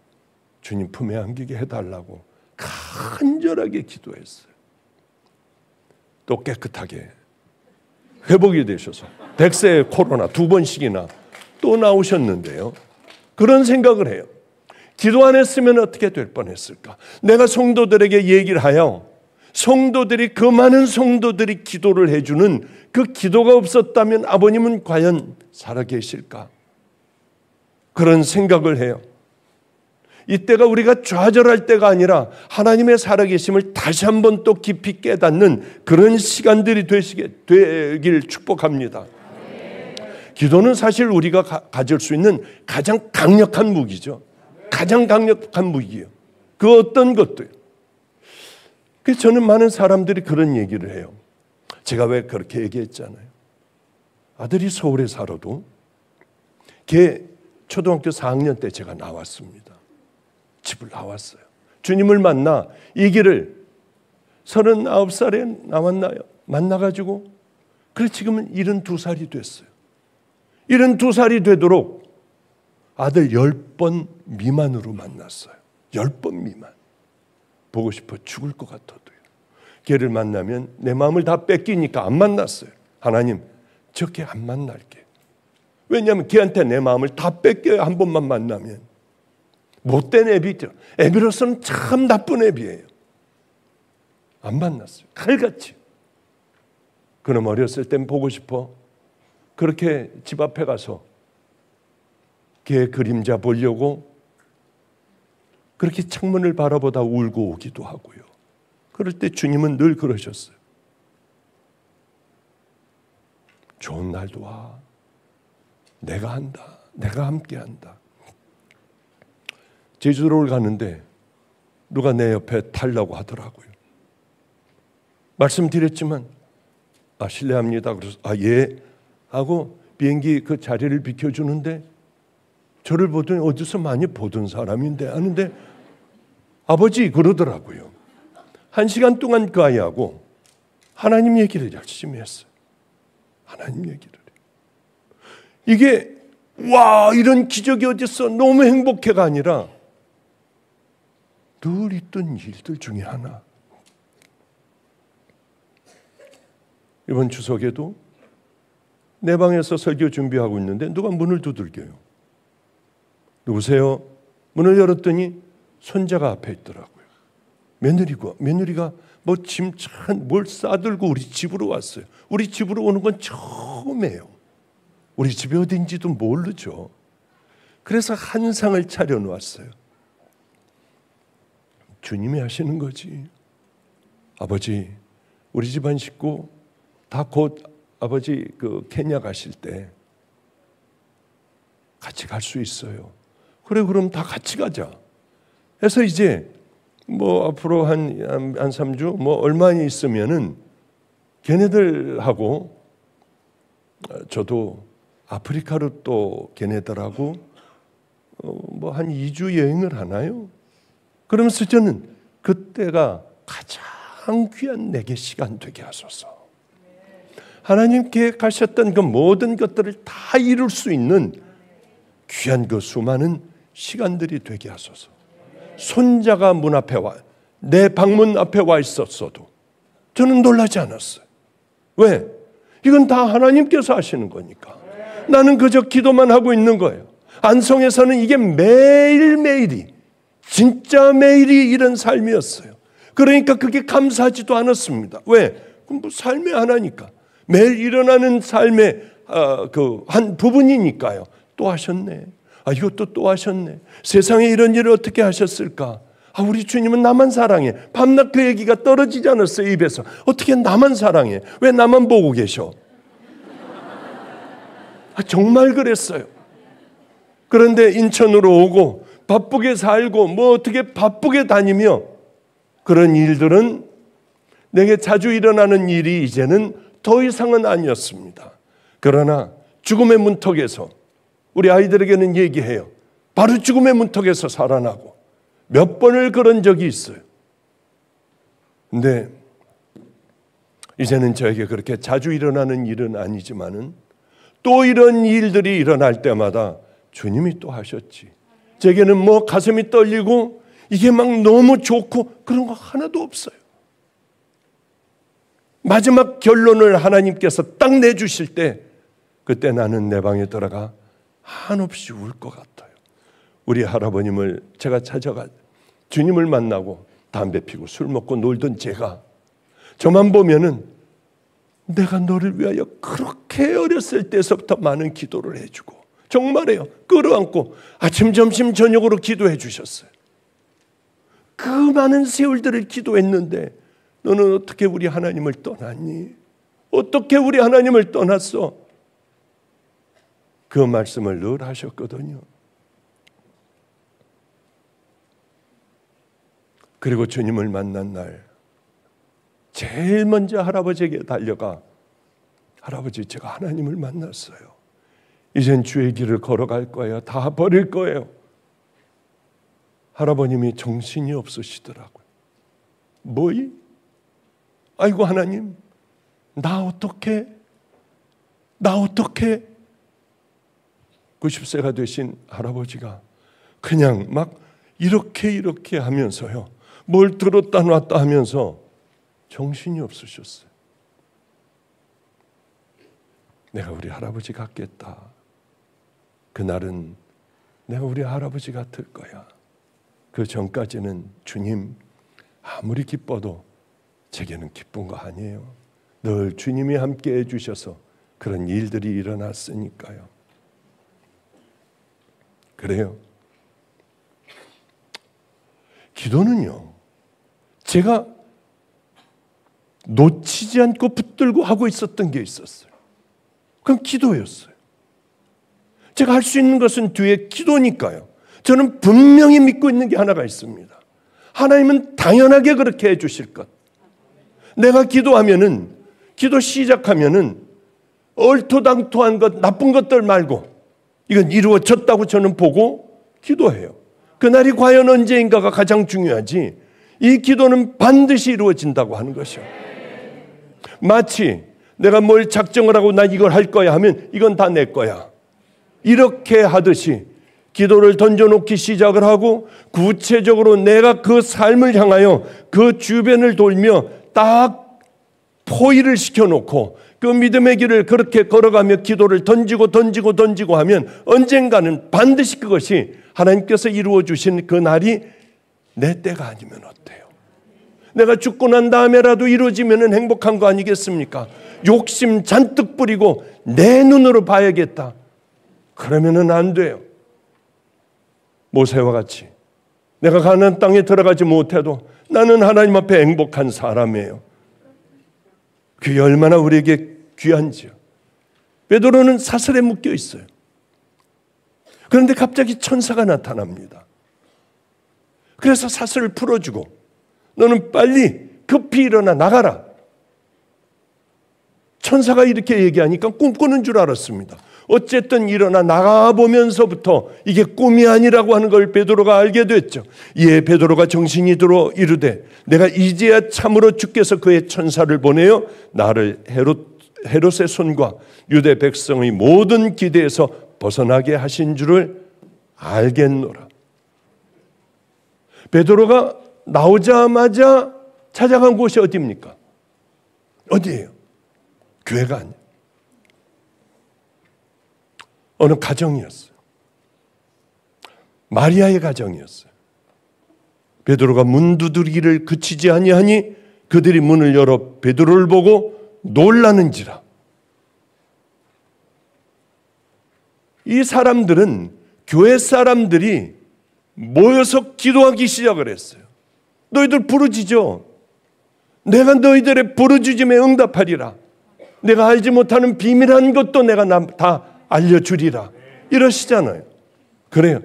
주님 품에 안기게 해달라고 간절하게 기도했어요. 또 깨끗하게 회복이 되셔서 100세의 코로나 2번씩이나 또 나오셨는데요. 그런 생각을 해요. 기도 안 했으면 어떻게 될 뻔했을까? 내가 성도들에게 얘기를 하여 성도들이, 그 많은 성도들이 기도를 해주는 그 기도가 없었다면 아버님은 과연 살아계실까? 그런 생각을 해요. 이때가 우리가 좌절할 때가 아니라 하나님의 살아계심을 다시 한번 또 깊이 깨닫는 그런 시간들이 되길 축복합니다. 기도는 사실 우리가 가질 수 있는 가장 강력한 무기죠. 가장 강력한 무기예요. 그 어떤 것도요. 그래서 저는 많은 사람들이 그런 얘기를 해요. 제가 왜 그렇게 얘기했잖아요. 아들이 서울에 살아도 걔 초등학교 4학년 때 제가 나왔습니다. 집을 나왔어요. 주님을 만나 이 길을 39살에 나왔나요? 만나가지고 그래 지금은 72살이 됐어요. 72살이 되도록 아들 10번 미만으로 만났어요. 10번 미만. 보고 싶어 죽을 것 같아도요. 걔를 만나면 내 마음을 다 뺏기니까 안 만났어요. 하나님, 저 걔 안 만날게. 왜냐하면 걔한테 내 마음을 다 뺏겨요. 한 번만 만나면. 못된 애비죠. 애비로서는 참 나쁜 애비예요. 안 만났어요. 칼같이. 그럼 어렸을 땐 보고 싶어. 그렇게 집 앞에 가서 걔 그림자 보려고 그렇게 창문을 바라보다 울고 오기도 하고요. 그럴 때 주님은 늘 그러셨어요. 좋은 날도 와. 내가 한다. 내가 함께 한다. 제주도를 가는데 누가 내 옆에 타려고 하더라고요. 말씀드렸지만 실례합니다. 그래서 예 하고 비행기 그 자리를 비켜주는데 저를 보더니 어디서 많이 보던 사람인데 하는데 아버지 그러더라고요. 1시간 동안 그 아이하고 하나님 얘기를 열심히 했어요. 하나님 얘기를. 이게 와 이런 기적이 어딨어 너무 행복해가 아니라 늘 있던 일들 중에 하나. 이번 추석에도 내 방에서 설교 준비하고 있는데 누가 문을 두들겨요. 누구세요? 문을 열었더니 손자가 앞에 있더라고요. 며느리가 뭐 짐찬 뭘 싸들고 우리 집으로 왔어요. 우리 집으로 오는 건 처음이에요. 우리 집이 어딘지도 모르죠. 그래서 한 상을 차려놓았어요. 주님이 하시는 거지. 아버지, 우리 집안 식구 다 곧 아버지 그 케냐 가실 때 같이 갈 수 있어요. 그래 그럼 다 같이 가자. 해서 이제 뭐 앞으로 한 3주 뭐 얼마 있으면은 걔네들하고 저도 아프리카로 또 걔네들하고 뭐 한 2주 여행을 하나요? 그러면서 저는 그때가 가장 귀한 내게 시간 되게 하소서. 하나님께 가셨던 그 모든 것들을 다 이룰 수 있는 귀한 그 수많은 시간들이 되게 하소서. 손자가 문 앞에 내 방문 앞에 와 있었어도 저는 놀라지 않았어요. 왜? 이건 다 하나님께서 하시는 거니까. 나는 그저 기도만 하고 있는 거예요. 안성에서는 이게 매일매일이 진짜 매일이 이런 삶이었어요. 그러니까 그게 감사하지도 않았습니다. 왜? 그럼 뭐 삶의 하나니까. 매일 일어나는 삶의 그 한 부분이니까요. 또 하셨네. 이것도 또 하셨네. 세상에 이런 일을 어떻게 하셨을까? 우리 주님은 나만 사랑해. 밤낮 그 얘기가 떨어지지 않았어요. 입에서. 어떻게 나만 사랑해? 왜 나만 보고 계셔? 정말 그랬어요. 그런데 인천으로 오고 바쁘게 살고 뭐 어떻게 바쁘게 다니며 그런 일들은 내게 자주 일어나는 일이 이제는 더 이상은 아니었습니다. 그러나 죽음의 문턱에서 우리 아이들에게는 얘기해요. 바로 죽음의 문턱에서 살아나고 몇 번을 그런 적이 있어요. 근데 이제는 저에게 그렇게 자주 일어나는 일은 아니지만은 또 이런 일들이 일어날 때마다 주님이 또 하셨지. 제게는 뭐 가슴이 떨리고 이게 막 너무 좋고 그런 거 하나도 없어요. 마지막 결론을 하나님께서 딱 내주실 때 그때 나는 내 방에 들어가 한없이 울 것 같아요. 우리 할아버님을 제가 찾아가 주님을 만나고 담배 피고 술 먹고 놀던 제가 저만 보면은 내가 너를 위하여 그렇게 어렸을 때서부터 많은 기도를 해주고 정말이에요. 끌어안고 아침 점심 저녁으로 기도해 주셨어요. 그 많은 세월들을 기도했는데 너는 어떻게 우리 하나님을 떠났니? 어떻게 우리 하나님을 떠났어? 그 말씀을 늘 하셨거든요. 그리고 주님을 만난 날 제일 먼저 할아버지에게 달려가, 할아버지, 제가 하나님을 만났어요. 이젠 주의 길을 걸어갈 거예요. 다 버릴 거예요. 할아버님이 정신이 없으시더라고요. 뭐이? 아이고 하나님, 나 어떡해? 90세가 되신 할아버지가 그냥 막 이렇게 하면서요, 뭘 들었다 놨다 하면서 정신이 없으셨어요. 내가 우리 할아버지 같겠다. 그날은 내가 우리 할아버지 같을 거야. 그 전까지는 주님, 아무리 기뻐도 제게는 기쁜 거 아니에요. 늘 주님이 함께 해주셔서 그런 일들이 일어났으니까요. 그래요. 기도는요, 제가 놓치지 않고 붙들고 하고 있었던 게 있었어요. 그건 기도였어요. 제가 할 수 있는 것은 뒤에 기도니까요. 저는 분명히 믿고 있는 게 하나가 있습니다. 하나님은 당연하게 그렇게 해주실 것. 내가 기도하면은, 기도 시작하면은 얼토당토한 것, 나쁜 것들 말고 이건 이루어졌다고 저는 보고 기도해요. 그날이 과연 언제인가가 가장 중요하지, 이 기도는 반드시 이루어진다고 하는 것이요. 마치 내가 뭘 작정을 하고 나 이걸 할 거야 하면 이건 다 내 거야, 이렇게 하듯이 기도를 던져놓기 시작을 하고 구체적으로 내가 그 삶을 향하여 그 주변을 돌며 딱 포위를 시켜놓고 그 믿음의 길을 그렇게 걸어가며 기도를 던지고 하면 언젠가는 반드시 그것이 하나님께서 이루어 주신 그 날이 내 때가 아니면 어때요? 내가 죽고 난 다음에라도 이루어지면 행복한 거 아니겠습니까? 욕심 잔뜩 부리고 내 눈으로 봐야겠다, 그러면은 안 돼요. 모세와 같이 내가 가나안 땅에 들어가지 못해도 나는 하나님 앞에 행복한 사람이에요. 그게 얼마나 우리에게 귀한지요. 베드로는 사슬에 묶여 있어요. 그런데 갑자기 천사가 나타납니다. 그래서 사슬을 풀어주고 너는 빨리 급히 일어나 나가라. 천사가 이렇게 얘기하니까 꿈꾸는 줄 알았습니다. 어쨌든 일어나 나가보면서부터 이게 꿈이 아니라고 하는 걸 베드로가 알게 됐죠. 이에 베드로가 정신이 들어 이르되 내가 이제야 참으로 주께서 그의 천사를 보내어 나를 헤롯의 손과 유대 백성의 모든 기대에서 벗어나게 하신 줄을 알겠노라. 베드로가 나오자마자 찾아간 곳이 어디입니까? 어디예요? 교회가 아니에요. 어느 가정이었어요. 마리아의 가정이었어요. 베드로가 문 두드리기를 그치지 아니하니 그들이 문을 열어 베드로를 보고 놀라는지라. 이 사람들은, 교회 사람들이 모여서 기도하기 시작을 했어요. 너희들 부르짖어. 내가 너희들의 부르짖음에 응답하리라. 내가 알지 못하는 비밀한 것도 내가 다 알려주리라. 이러시잖아요. 그래요.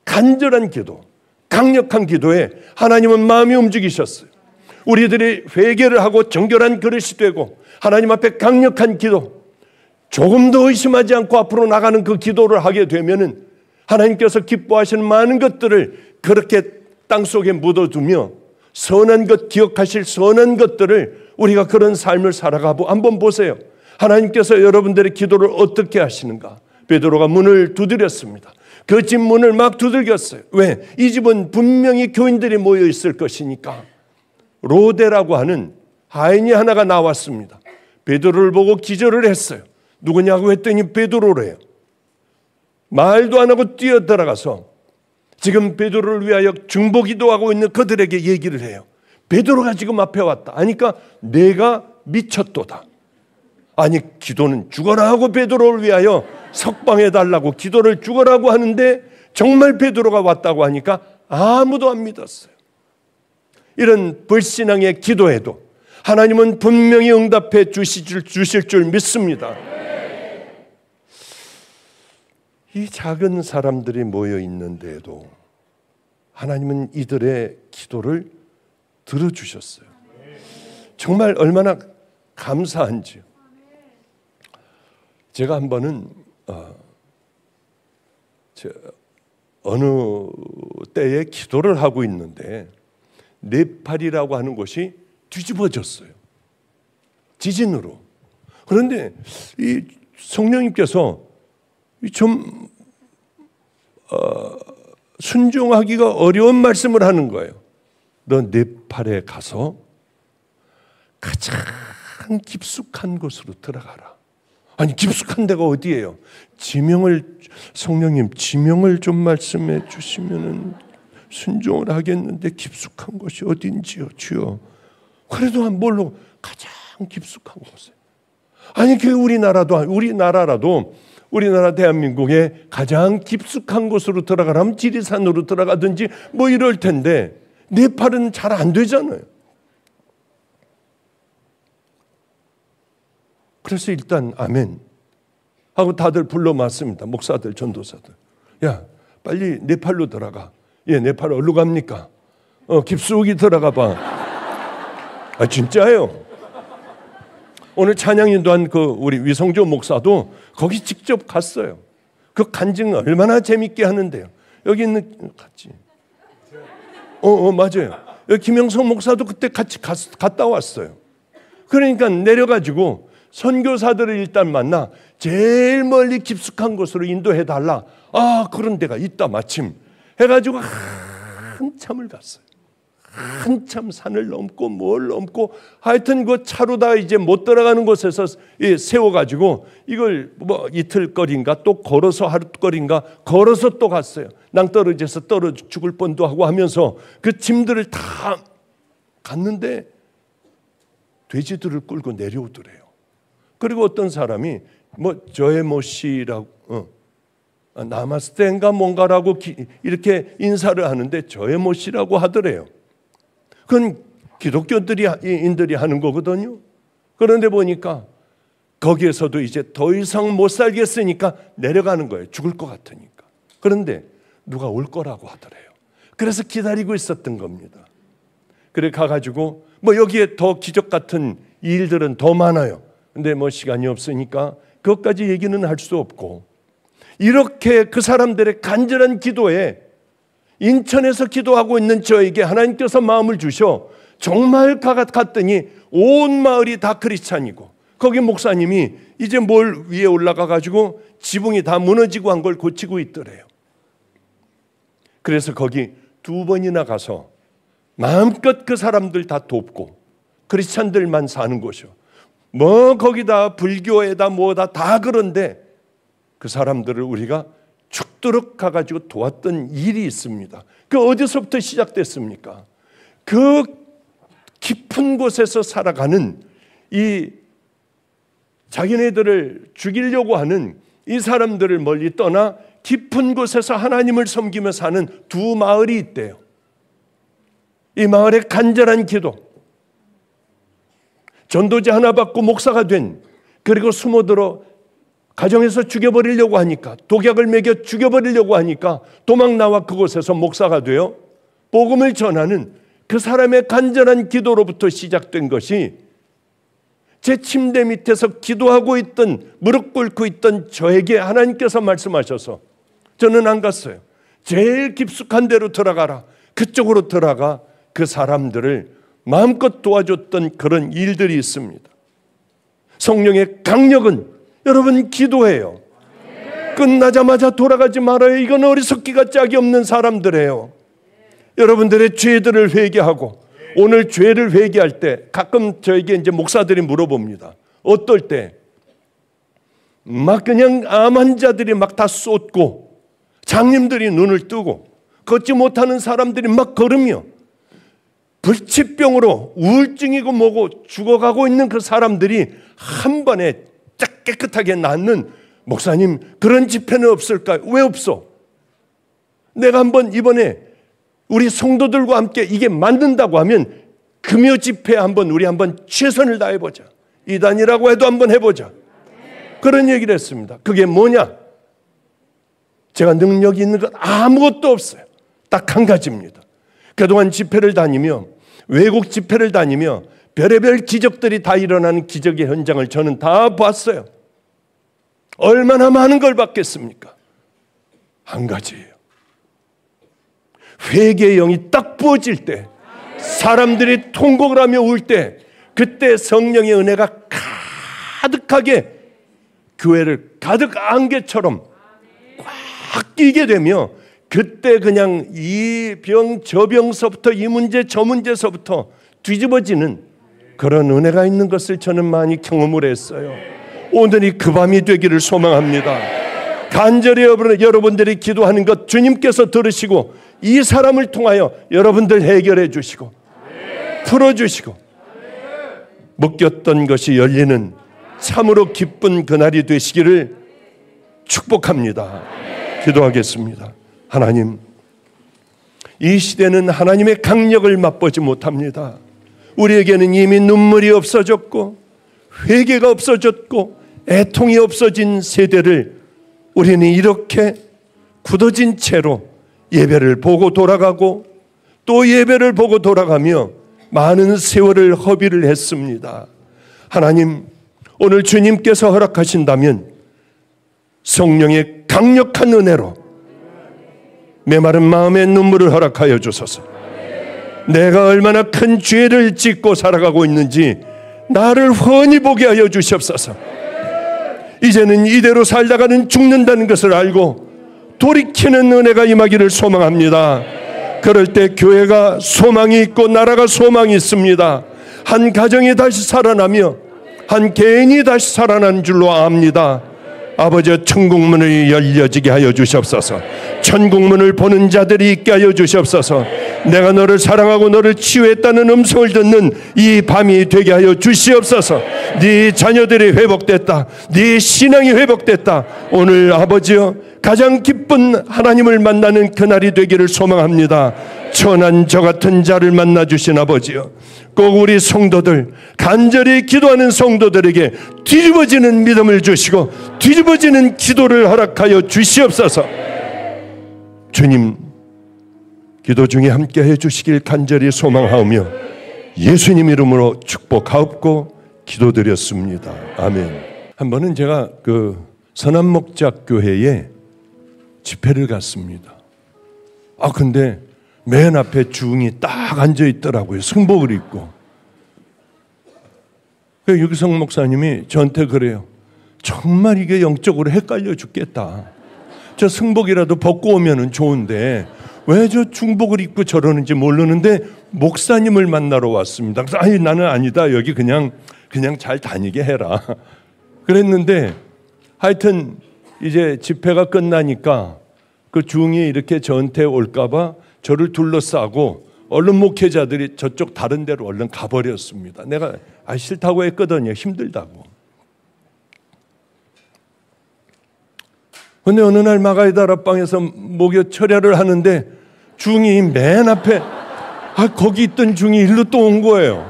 간절한 기도, 강력한 기도에 하나님은 마음이 움직이셨어요. 우리들이 회개를 하고 정결한 그릇이 되고 하나님 앞에 강력한 기도, 조금도 의심하지 않고 앞으로 나가는 그 기도를 하게 되면은 하나님께서 기뻐하시는 많은 것들을 그렇게 땅속에 묻어두며 선한 것, 기억하실 선한 것들을 우리가 그런 삶을 살아가고 한번 보세요. 하나님께서 여러분들의 기도를 어떻게 하시는가? 베드로가 문을 두드렸습니다. 그 집 문을 막 두들겼어요. 왜? 이 집은 분명히 교인들이 모여 있을 것이니까. 로데라고 하는 하인이 하나가 나왔습니다. 베드로를 보고 기절을 했어요. 누구냐고 했더니 베드로래요. 말도 안 하고 뛰어들어가서 지금 베드로를 위하여 중보기도하고 있는 그들에게 얘기를 해요. 베드로가 지금 앞에 왔다 하니까 내가 미쳤도다. 아니, 기도는 죽어라 하고 베드로를 위하여 석방해달라고 기도를 죽어라고 하는데 정말 베드로가 왔다고 하니까 아무도 안 믿었어요. 이런 불신앙의 기도에도 하나님은 분명히 응답해 주실 줄 믿습니다. 이 작은 사람들이 모여 있는데도 하나님은 이들의 기도를 들어주셨어요. 정말 얼마나 감사한지요. 제가 한 번은 어느 때에 기도를 하고 있는데 네팔이라고 하는 곳이 뒤집어졌어요. 지진으로. 그런데 이 성령님께서 좀 순종하기가 어려운 말씀을 하는 거예요. 너 네팔에 가서 가장 깊숙한 곳으로 들어가라. 아니, 깊숙한 데가 어디예요? 성령님 지명을 좀 말씀해 주시면은 순종을 하겠는데 깊숙한 곳이 어딘지요, 주여. 그래도 뭘로? 가장 깊숙한 곳에. 아니, 그 우리나라 대한민국에 가장 깊숙한 곳으로 들어가라면 지리산으로 들어가든지 뭐 이럴 텐데 네팔은 잘 안 되잖아요. 그래서 일단 아멘 하고 다들 불러맞습니다. 목사들, 전도사들. 야, 빨리 네팔로 들어가. 예, 네팔 어디로 갑니까? 깊숙이 들어가 봐. 아, 진짜예요. 오늘 찬양 인도한 우리 위성조 목사도 거기 직접 갔어요. 그 간증 얼마나 재밌게 하는데요. 여기 있는 같이. 맞아요. 여기 김영석 목사도 그때 같이 갔다 왔어요. 그러니까 내려가지고 선교사들을 일단 만나 제일 멀리 깊숙한 곳으로 인도해 달라. 그런 데가 있다 마침 해가지고 한참을 갔어요. 한참 산을 넘고 뭘 넘고 하여튼 그 차로 다 이제 못 들어가는 곳에서 세워가지고 이걸 뭐 이틀거리인가 또 걸어서 하루거리인가 걸어서 또 갔어요. 낭떠러지에서 떨어져 죽을 뻔도 하고 하면서 그 짐들을 다 갔는데 돼지들을 끌고 내려오더래요. 그리고 어떤 사람이 저에모시라고 나마스테인가 뭔가라고 이렇게 인사를 하는데 저에모시라고 하더래요. 그건 기독교인들이 하는 거거든요. 그런데 보니까 거기에서도 이제 더 이상 못 살겠으니까 내려가는 거예요. 죽을 것 같으니까. 그런데 누가 올 거라고 하더래요. 그래서 기다리고 있었던 겁니다. 그래 가가지고 여기에 더 기적 같은 일들은 더 많아요. 근데 시간이 없으니까 그것까지 얘기는 할 수 없고, 이렇게 그 사람들의 간절한 기도에 인천에서 기도하고 있는 저에게 하나님께서 마음을 주셔 정말 갔더니 온 마을이 다 크리스찬이고 거기 목사님이 이제 뭘 위에 올라가 가지고 지붕이 다 무너지고 한 걸 고치고 있더래요. 그래서 거기 2번이나 가서 마음껏 그 사람들 다 돕고 크리스찬들만 사는 곳이요. 거기다 불교에다 뭐다 다 그런데 그 사람들을 우리가 죽도록 가가지고 도왔던 일이 있습니다. 그 어디서부터 시작됐습니까? 그 깊은 곳에서 살아가는 이 자기네들을 죽이려고 하는 이 사람들을 멀리 떠나 깊은 곳에서 하나님을 섬기며 사는 2 마을이 있대요. 이 마을의 간절한 기도, 전도지 하나 받고 목사가 된, 그리고 숨어들어 가정에서 죽여버리려고 하니까, 독약을 먹여 죽여버리려고 하니까 도망 나와 그곳에서 목사가 되어 복음을 전하는 그 사람의 간절한 기도로부터 시작된 것이 제 침대 밑에서 기도하고 있던, 무릎 꿇고 있던 저에게 하나님께서 말씀하셔서 저는 안 갔어요. 제일 깊숙한 데로 들어가라. 그쪽으로 들어가 그 사람들을 마음껏 도와줬던 그런 일들이 있습니다. 성령의 강력은 여러분 기도해요. 끝나자마자 돌아가지 말아요. 이건 어리석기가 짝이 없는 사람들이에요. 여러분들의 죄들을 회개하고, 오늘 죄를 회개할 때 가끔 저에게 이제 목사들이 물어봅니다. 어떨 때 막 그냥 암 환자들이 막 다 쏟고 장님들이 눈을 뜨고 걷지 못하는 사람들이 막 걸으며 불치병으로 우울증이고 뭐고 죽어가고 있는 그 사람들이 한 번에 딱 깨끗하게 낫는, 목사님 그런 집회는 없을까요? 왜 없어? 내가 한번 이번에 우리 성도들과 함께 이게 맞는다고 하면 금요 집회 우리 한번 최선을 다해보자. 이단이라고 해도 한번 해보자. 그런 얘기를 했습니다. 그게 뭐냐? 제가 능력이 있는 것 아무것도 없어요. 딱 한 가지입니다. 그동안 집회를 다니며, 외국 집회를 다니며 별의별 기적들이 다 일어나는 기적의 현장을 저는 다 봤어요. 얼마나 많은 걸 봤겠습니까? 한 가지예요. 회개의 영이 딱 부어질 때, 사람들이 통곡을 하며 울 때, 그때 성령의 은혜가 가득하게 교회를 가득 안개처럼 꽉 끼게 되며, 그때 그냥 이 병 저 병서부터 이 문제 저 문제서부터 뒤집어지는 그런 은혜가 있는 것을 저는 많이 경험을 했어요. 오늘이 그 밤이 되기를 소망합니다. 간절히 여러분들이 기도하는 것 주님께서 들으시고 이 사람을 통하여 여러분들 해결해 주시고 풀어주시고 묶였던 것이 열리는 참으로 기쁜 그날이 되시기를 축복합니다. 기도하겠습니다. 하나님, 이 시대는 하나님의 강력을 맛보지 못합니다. 우리에게는 이미 눈물이 없어졌고 회개가 없어졌고 애통이 없어진 세대를 우리는 이렇게 굳어진 채로 예배를 보고 돌아가고 또 예배를 보고 돌아가며 많은 세월을 허비를 했습니다. 하나님, 오늘 주님께서 허락하신다면 성령의 강력한 은혜로 메마른 마음의 눈물을 허락하여 주소서. 내가 얼마나 큰 죄를 짓고 살아가고 있는지 나를 훤히 보게 하여 주시옵소서. 이제는 이대로 살다가는 죽는다는 것을 알고 돌이키는 은혜가 임하기를 소망합니다. 그럴 때 교회가 소망이 있고 나라가 소망이 있습니다. 한 가정이 다시 살아나며 한 개인이 다시 살아나는 줄로 압니다. 아버지, 천국문을 열려지게 하여 주시옵소서. 천국문을 보는 자들이 있게 하여 주시옵소서. 내가 너를 사랑하고 너를 치유했다는 음성을 듣는 이 밤이 되게 하여 주시옵소서. 네 자녀들이 회복됐다, 네 신앙이 회복됐다. 오늘 아버지여, 가장 기쁜 하나님을 만나는 그날이 되기를 소망합니다. 천한 저 같은 자를 만나 주신 아버지여, 꼭 우리 성도들, 간절히 기도하는 성도들에게 뒤집어지는 믿음을 주시고 뒤집어지는 기도를 허락하여 주시옵소서. 주님, 기도 중에 함께해 주시길 간절히 소망하오며 예수님 이름으로 축복하옵고 기도드렸습니다. 아멘. 한 번은 제가 선한목작교회에 집회를 갔습니다. 근데 맨 앞에 중이 딱 앉아 있더라고요. 승복을 입고. 유기성 목사님이 저한테 그래요. 정말 이게 영적으로 헷갈려 죽겠다. 저 승복이라도 벗고 오면은 좋은데 왜 저 중복을 입고 저러는지 모르는데 목사님을 만나러 왔습니다. 그래서 아니, 나는 아니다. 여기 그냥 잘 다니게 해라. 그랬는데 하여튼 이제 집회가 끝나니까 그 중이 이렇게 저한테 올까봐 저를 둘러싸고 얼른 목회자들이 저쪽 다른 데로 얼른 가버렸습니다. 내가 싫다고 했거든요. 힘들다고. 근데 어느 날 마가이 다락방에서 목요 철야를 하는데 중이 맨 앞에 거기 있던 중이 일로 또 온 거예요.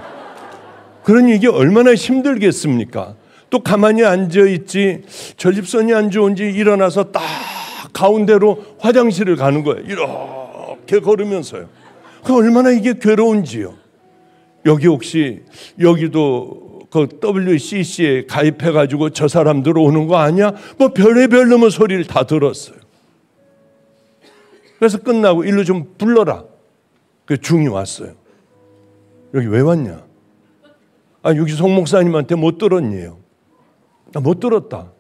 그러니 이게 얼마나 힘들겠습니까? 또 가만히 앉아있지, 전립선이 안 좋은지 일어나서 딱 가운데로 화장실을 가는 거예요. 이렇게 걸으면서요. 그 얼마나 이게 괴로운지요. 여기 혹시 여기도 그 WCC에 가입해가지고 저 사람들 오는 거 아니야? 뭐 별의별 놈의 소리를 다 들었어요. 그래서 끝나고 일로 좀 불러라. 그 중이 왔어요. 여기 왜 왔냐? 유기성 목사님한테 못 들었니요. 못 들었다.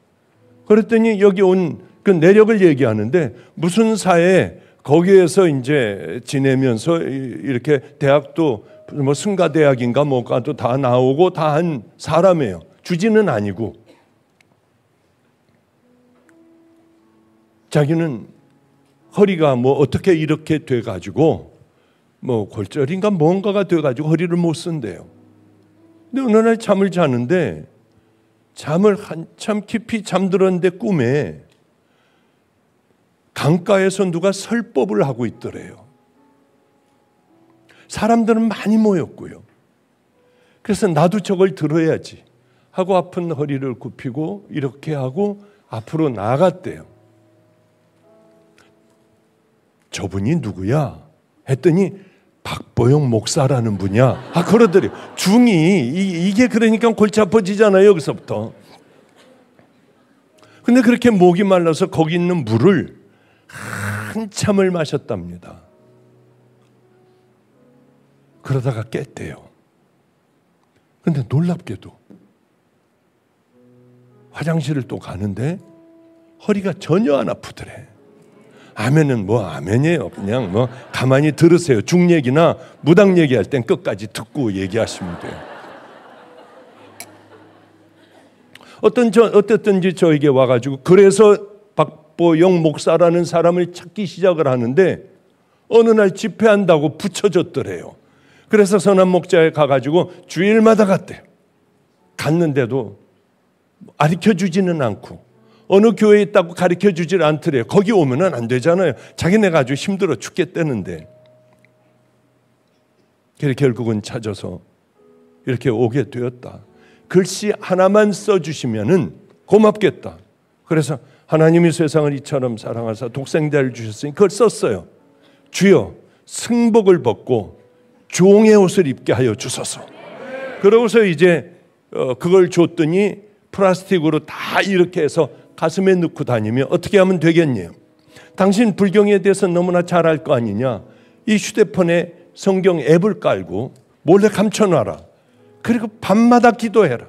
그랬더니 여기 온 그 내력을 얘기하는데 무슨 사에 거기에서 이제 지내면서 이렇게 대학도 뭐 승가대학인가 뭐가도 다 나오고 다 한 사람이에요. 주지는 아니고. 자기는 허리가 뭐 어떻게 이렇게 돼가지고 뭐 골절인가 뭔가가 돼가지고 허리를 못 쓴대요. 근데 어느 날 잠을 자는데 잠을 한참 깊이 잠들었는데 꿈에 강가에서 누가 설법을 하고 있더래요. 사람들은 많이 모였고요. 그래서 나도 저걸 들어야지 하고 아픈 허리를 굽히고 이렇게 하고 앞으로 나아갔대요. 저분이 누구야? 했더니 박보영 목사라는 분이야. 그러더래요. 중이 이게 그러니까 골치 아파지잖아요. 여기서부터. 근데 그렇게 목이 말라서 거기 있는 물을 한참을 마셨답니다. 그러다가 깼대요. 근데 놀랍게도 화장실을 또 가는데 허리가 전혀 안 아프더래. 아멘은 뭐 아멘이에요. 그냥 뭐 가만히 들으세요. 중 얘기나 무당 얘기할 땐 끝까지 듣고 얘기하시면 돼요. 어쨌든지 저에게 와가지고 그래서 박보영 목사라는 사람을 찾기 시작을 하는데 어느 날 집회한다고 붙여줬더래요. 그래서 선한 목자에 가가지고 주일마다 갔대요. 갔는데도 가르쳐주지는 않고 어느 교회에 있다고 가르쳐주질 않더래요. 거기 오면은 안 되잖아요. 자기네가 아주 힘들어 죽겠다는데. 그래서 결국은 찾아서 이렇게 오게 되었다. 글씨 하나만 써주시면은 고맙겠다. 그래서 하나님이 세상을 이처럼 사랑하사 독생자를 주셨으니 그걸 썼어요. 주여 승복을 벗고 종의 옷을 입게 하여 주소서. 그러고서 이제 그걸 줬더니 플라스틱으로 다 이렇게 해서 가슴에 넣고 다니면 어떻게 하면 되겠냐요? 당신 불경에 대해서 너무나 잘 알 거 아니냐? 이 휴대폰에 성경 앱을 깔고 몰래 감춰놔라. 그리고 밤마다 기도해라.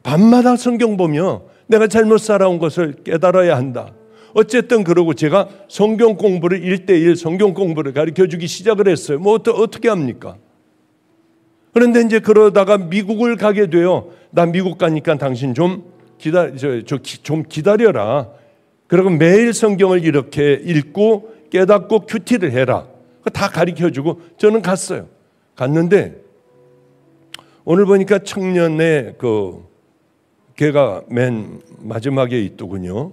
밤마다 성경 보며 내가 잘못 살아온 것을 깨달아야 한다. 어쨌든 그러고 제가 성경 공부를 1:1 성경 공부를 가르쳐주기 시작을 했어요. 뭐 어떻게 합니까? 그런데 이제 그러다가 미국을 가게 돼요. 나 미국 가니까 당신 좀 기다려라. 그리고 매일 성경을 이렇게 읽고 깨닫고 큐티를 해라. 다 가르쳐주고 저는 갔어요. 갔는데 오늘 보니까 청년의 걔가 맨 마지막에 있더군요.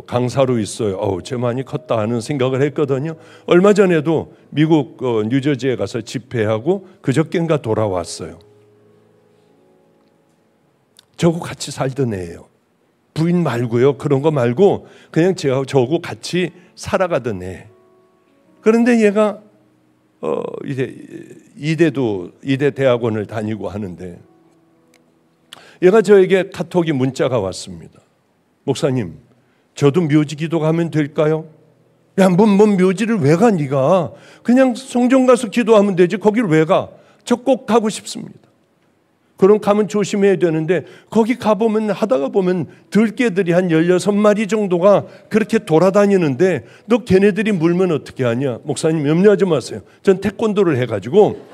강사로 있어요. 쟤 많이 컸다 하는 생각을 했거든요. 얼마 전에도 미국 뉴저지에 가서 집회하고 그저께인가 돌아왔어요. 저하고 같이 살던 애예요. 부인 말고요. 그런 거 말고 그냥 저하고 같이 살아가던 애. 그런데 얘가 이제 이대 대학원을 다니고 하는데 얘가 저에게 카톡이 문자가 왔습니다. 목사님, 저도 묘지 기도 가면 될까요? 야, 뭔 묘지를 왜 가 네가? 그냥 성전 가서 기도하면 되지 거기를 왜 가? 저 꼭 가고 싶습니다. 그럼 가면 조심해야 되는데 거기 가보면 하다가 보면 들개들이 한 16마리 정도가 그렇게 돌아다니는데 너 걔네들이 물면 어떻게 하냐? 목사님 염려하지 마세요. 전 태권도를 해가지고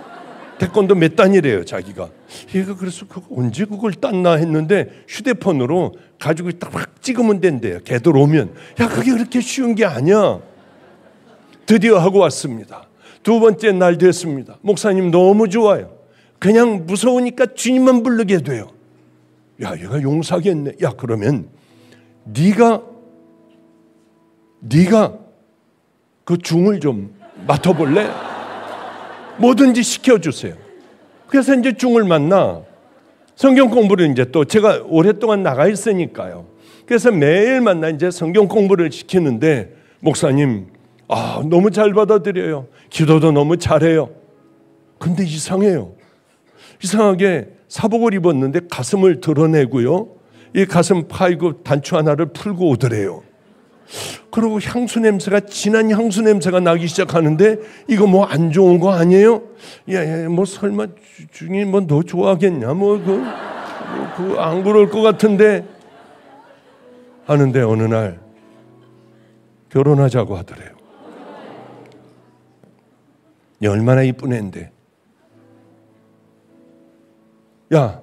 태권도 몇 단이래요 자기가. 얘가 그래서 언제 그걸 땄나 했는데 휴대폰으로 가지고 딱 찍으면 된대요. 걔들 오면. 야, 그게 그렇게 쉬운 게 아니야. 드디어 하고 왔습니다. 두 번째 날 됐습니다. 목사님 너무 좋아요. 그냥 무서우니까 주님만 부르게 돼요. 야, 얘가 용사겠네. 야, 그러면 네가 그 중을 좀 맡아볼래? 뭐든지 시켜주세요. 그래서 이제 중을 만나 성경 공부를 이제 또 제가 오랫동안 나가 있으니까요. 그래서 매일 만나 이제 성경 공부를 시키는데 목사님, 너무 잘 받아들여요. 기도도 너무 잘해요. 근데 이상하게 사복을 입었는데 가슴을 드러내고요. 이 가슴 파이고 단추 하나를 풀고 오더래요. 그리고 향수 냄새가 진한 향수 냄새가 나기 시작하는데 이거 뭐 안 좋은 거 아니에요? 야, 뭐 설마 중이 뭐 너 좋아하겠냐? 안 그럴 것 같은데 하는데 어느 날 결혼하자고 하더래요. 얼마나 이쁜 애인데. 야,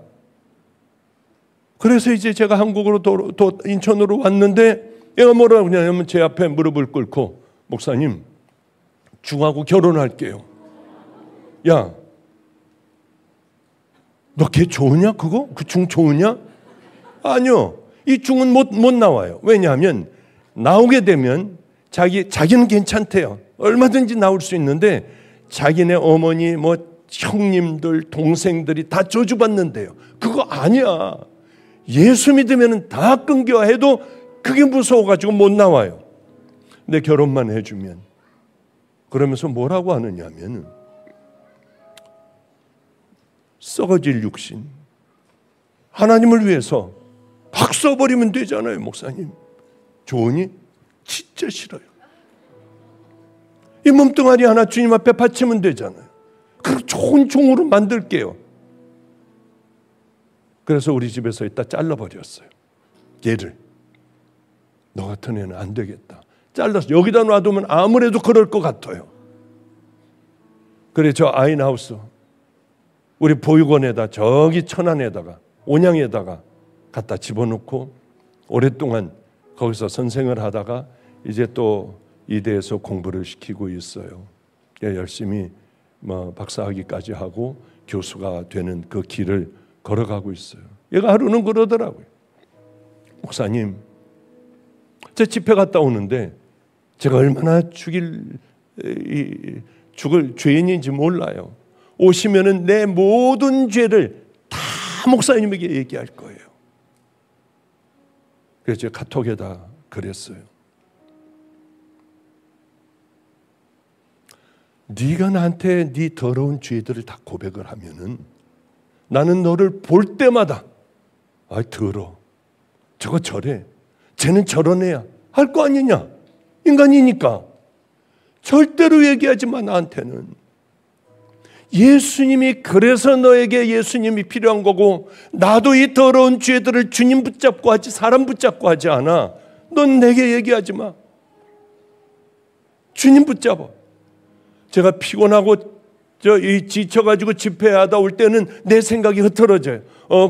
그래서 이제 제가 한국으로 인천으로 왔는데 얘가 뭐라고 하냐면 제 앞에 무릎을 꿇고 목사님 중하고 결혼할게요. 야, 너 걔 좋으냐 그거? 그 중 좋으냐? 아니요. 이 중은 못 나와요. 왜냐하면 나오게 되면 자기는 괜찮대요. 얼마든지 나올 수 있는데 자기네 어머니 형님들 동생들이 다 저주받는데요. 그거 아니야. 예수 믿으면 다 끊겨 해도 그게 무서워가지고 못 나와요. 근데 결혼만 해주면 그러면서 뭐라고 하느냐면 썩어질 육신 하나님을 위해서 막 써버리면 되잖아요. 목사님 좋으니? 진짜 싫어요. 이 몸뚱아리 하나 주님 앞에 바치면 되잖아요. 그 좋은 종으로 만들게요. 그래서 우리 집에서 이따 잘라버렸어요. 얘를. 너 같은 애는 안 되겠다. 잘라서 여기다 놔두면 아무래도 그럴 것 같아요. 그래 저 아인하우스 우리 보육원에다 저기 천안에다가 온양에다가 갖다 집어넣고 오랫동안 거기서 선생을 하다가 이제 또 이대에서 공부를 시키고 있어요. 열심히 박사학위까지 하고 교수가 되는 그 길을 걸어가고 있어요. 얘가 하루는 그러더라고요. 목사님, 제 집회 갔다 오는데 제가 얼마나 죽을 죄인인지 몰라요. 오시면은 내 모든 죄를 다 목사님에게 얘기할 거예요. 그래서 제가 카톡에다 그랬어요. 네가 나한테 네 더러운 죄들을 다 고백을 하면은 나는 너를 볼 때마다 아 더러 저거 저래 쟤는 저런 애야 할 거 아니냐. 인간이니까. 절대로 얘기하지 마. 나한테는 예수님이 그래서 너에게 예수님이 필요한 거고 나도 이 더러운 죄들을 주님 붙잡고 하지 사람 붙잡고 하지 않아. 넌 내게 얘기하지 마. 주님 붙잡아. 제가 피곤하고 지쳐가지고 집회하다 올 때는 내 생각이 흐트러져요.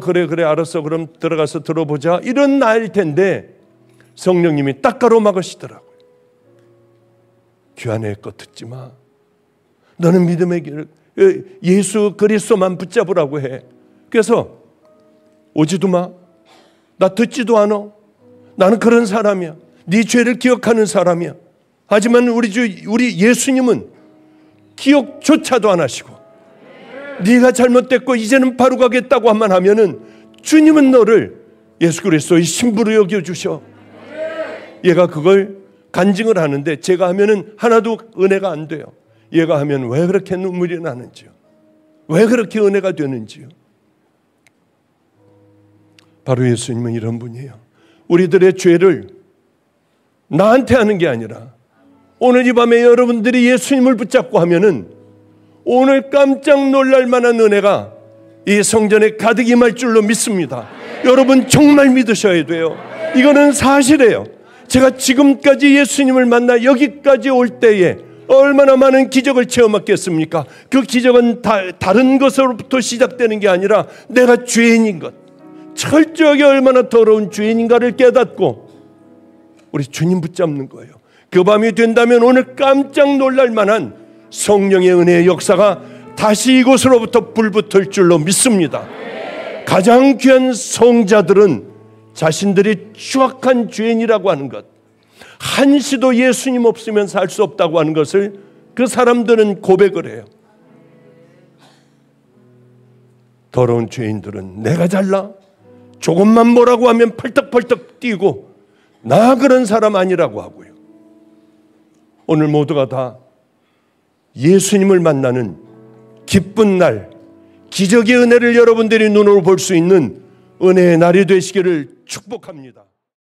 그래 알았어. 그럼 들어가서 들어보자. 이런 나일 텐데 성령님이 딱 가로막으시더라고요. 귀 안에 거 듣지 마. 너는 믿음의 길을 예수 그리스도만 붙잡으라고 해. 그래서 오지도 마. 나 듣지도 않아. 나는 그런 사람이야. 네 죄를 기억하는 사람이야. 하지만 우리 예수님은 기억조차도 안 하시고 네가 잘못됐고 이제는 바로 가겠다고 한만 하면은 주님은 너를 예수 그리스도의 신부로 여겨주셔. 얘가 그걸 간증을 하는데 제가 하면은 하나도 은혜가 안 돼요. 얘가 하면 왜 그렇게 눈물이 나는지요. 왜 그렇게 은혜가 되는지요. 바로 예수님은 이런 분이에요. 우리들의 죄를 나한테 하는 게 아니라 오늘 이 밤에 여러분들이 예수님을 붙잡고 하면은 오늘 깜짝 놀랄 만한 은혜가 이 성전에 가득 임할 줄로 믿습니다. 여러분 정말 믿으셔야 돼요. 이거는 사실이에요. 제가 지금까지 예수님을 만나 여기까지 올 때에 얼마나 많은 기적을 체험했겠습니까? 그 기적은 다른 것으로부터 시작되는 게 아니라 내가 죄인인 것, 철저하게 얼마나 더러운 죄인인가를 깨닫고 우리 주님 붙잡는 거예요. 그 밤이 된다면 오늘 깜짝 놀랄 만한 성령의 은혜의 역사가 다시 이곳으로부터 불붙을 줄로 믿습니다. 가장 귀한 성자들은 자신들이 추악한 죄인이라고 하는 것, 한시도 예수님 없으면 살 수 없다고 하는 것을 그 사람들은 고백을 해요. 더러운 죄인들은 내가 잘나? 조금만 뭐라고 하면 펄떡펄떡 뛰고 나 그런 사람 아니라고 하고요. 오늘 모두가 다 예수님을 만나는 기쁜 날, 기적의 은혜를 여러분들이 눈으로 볼 수 있는 은혜의 날이 되시기를 축복합니다.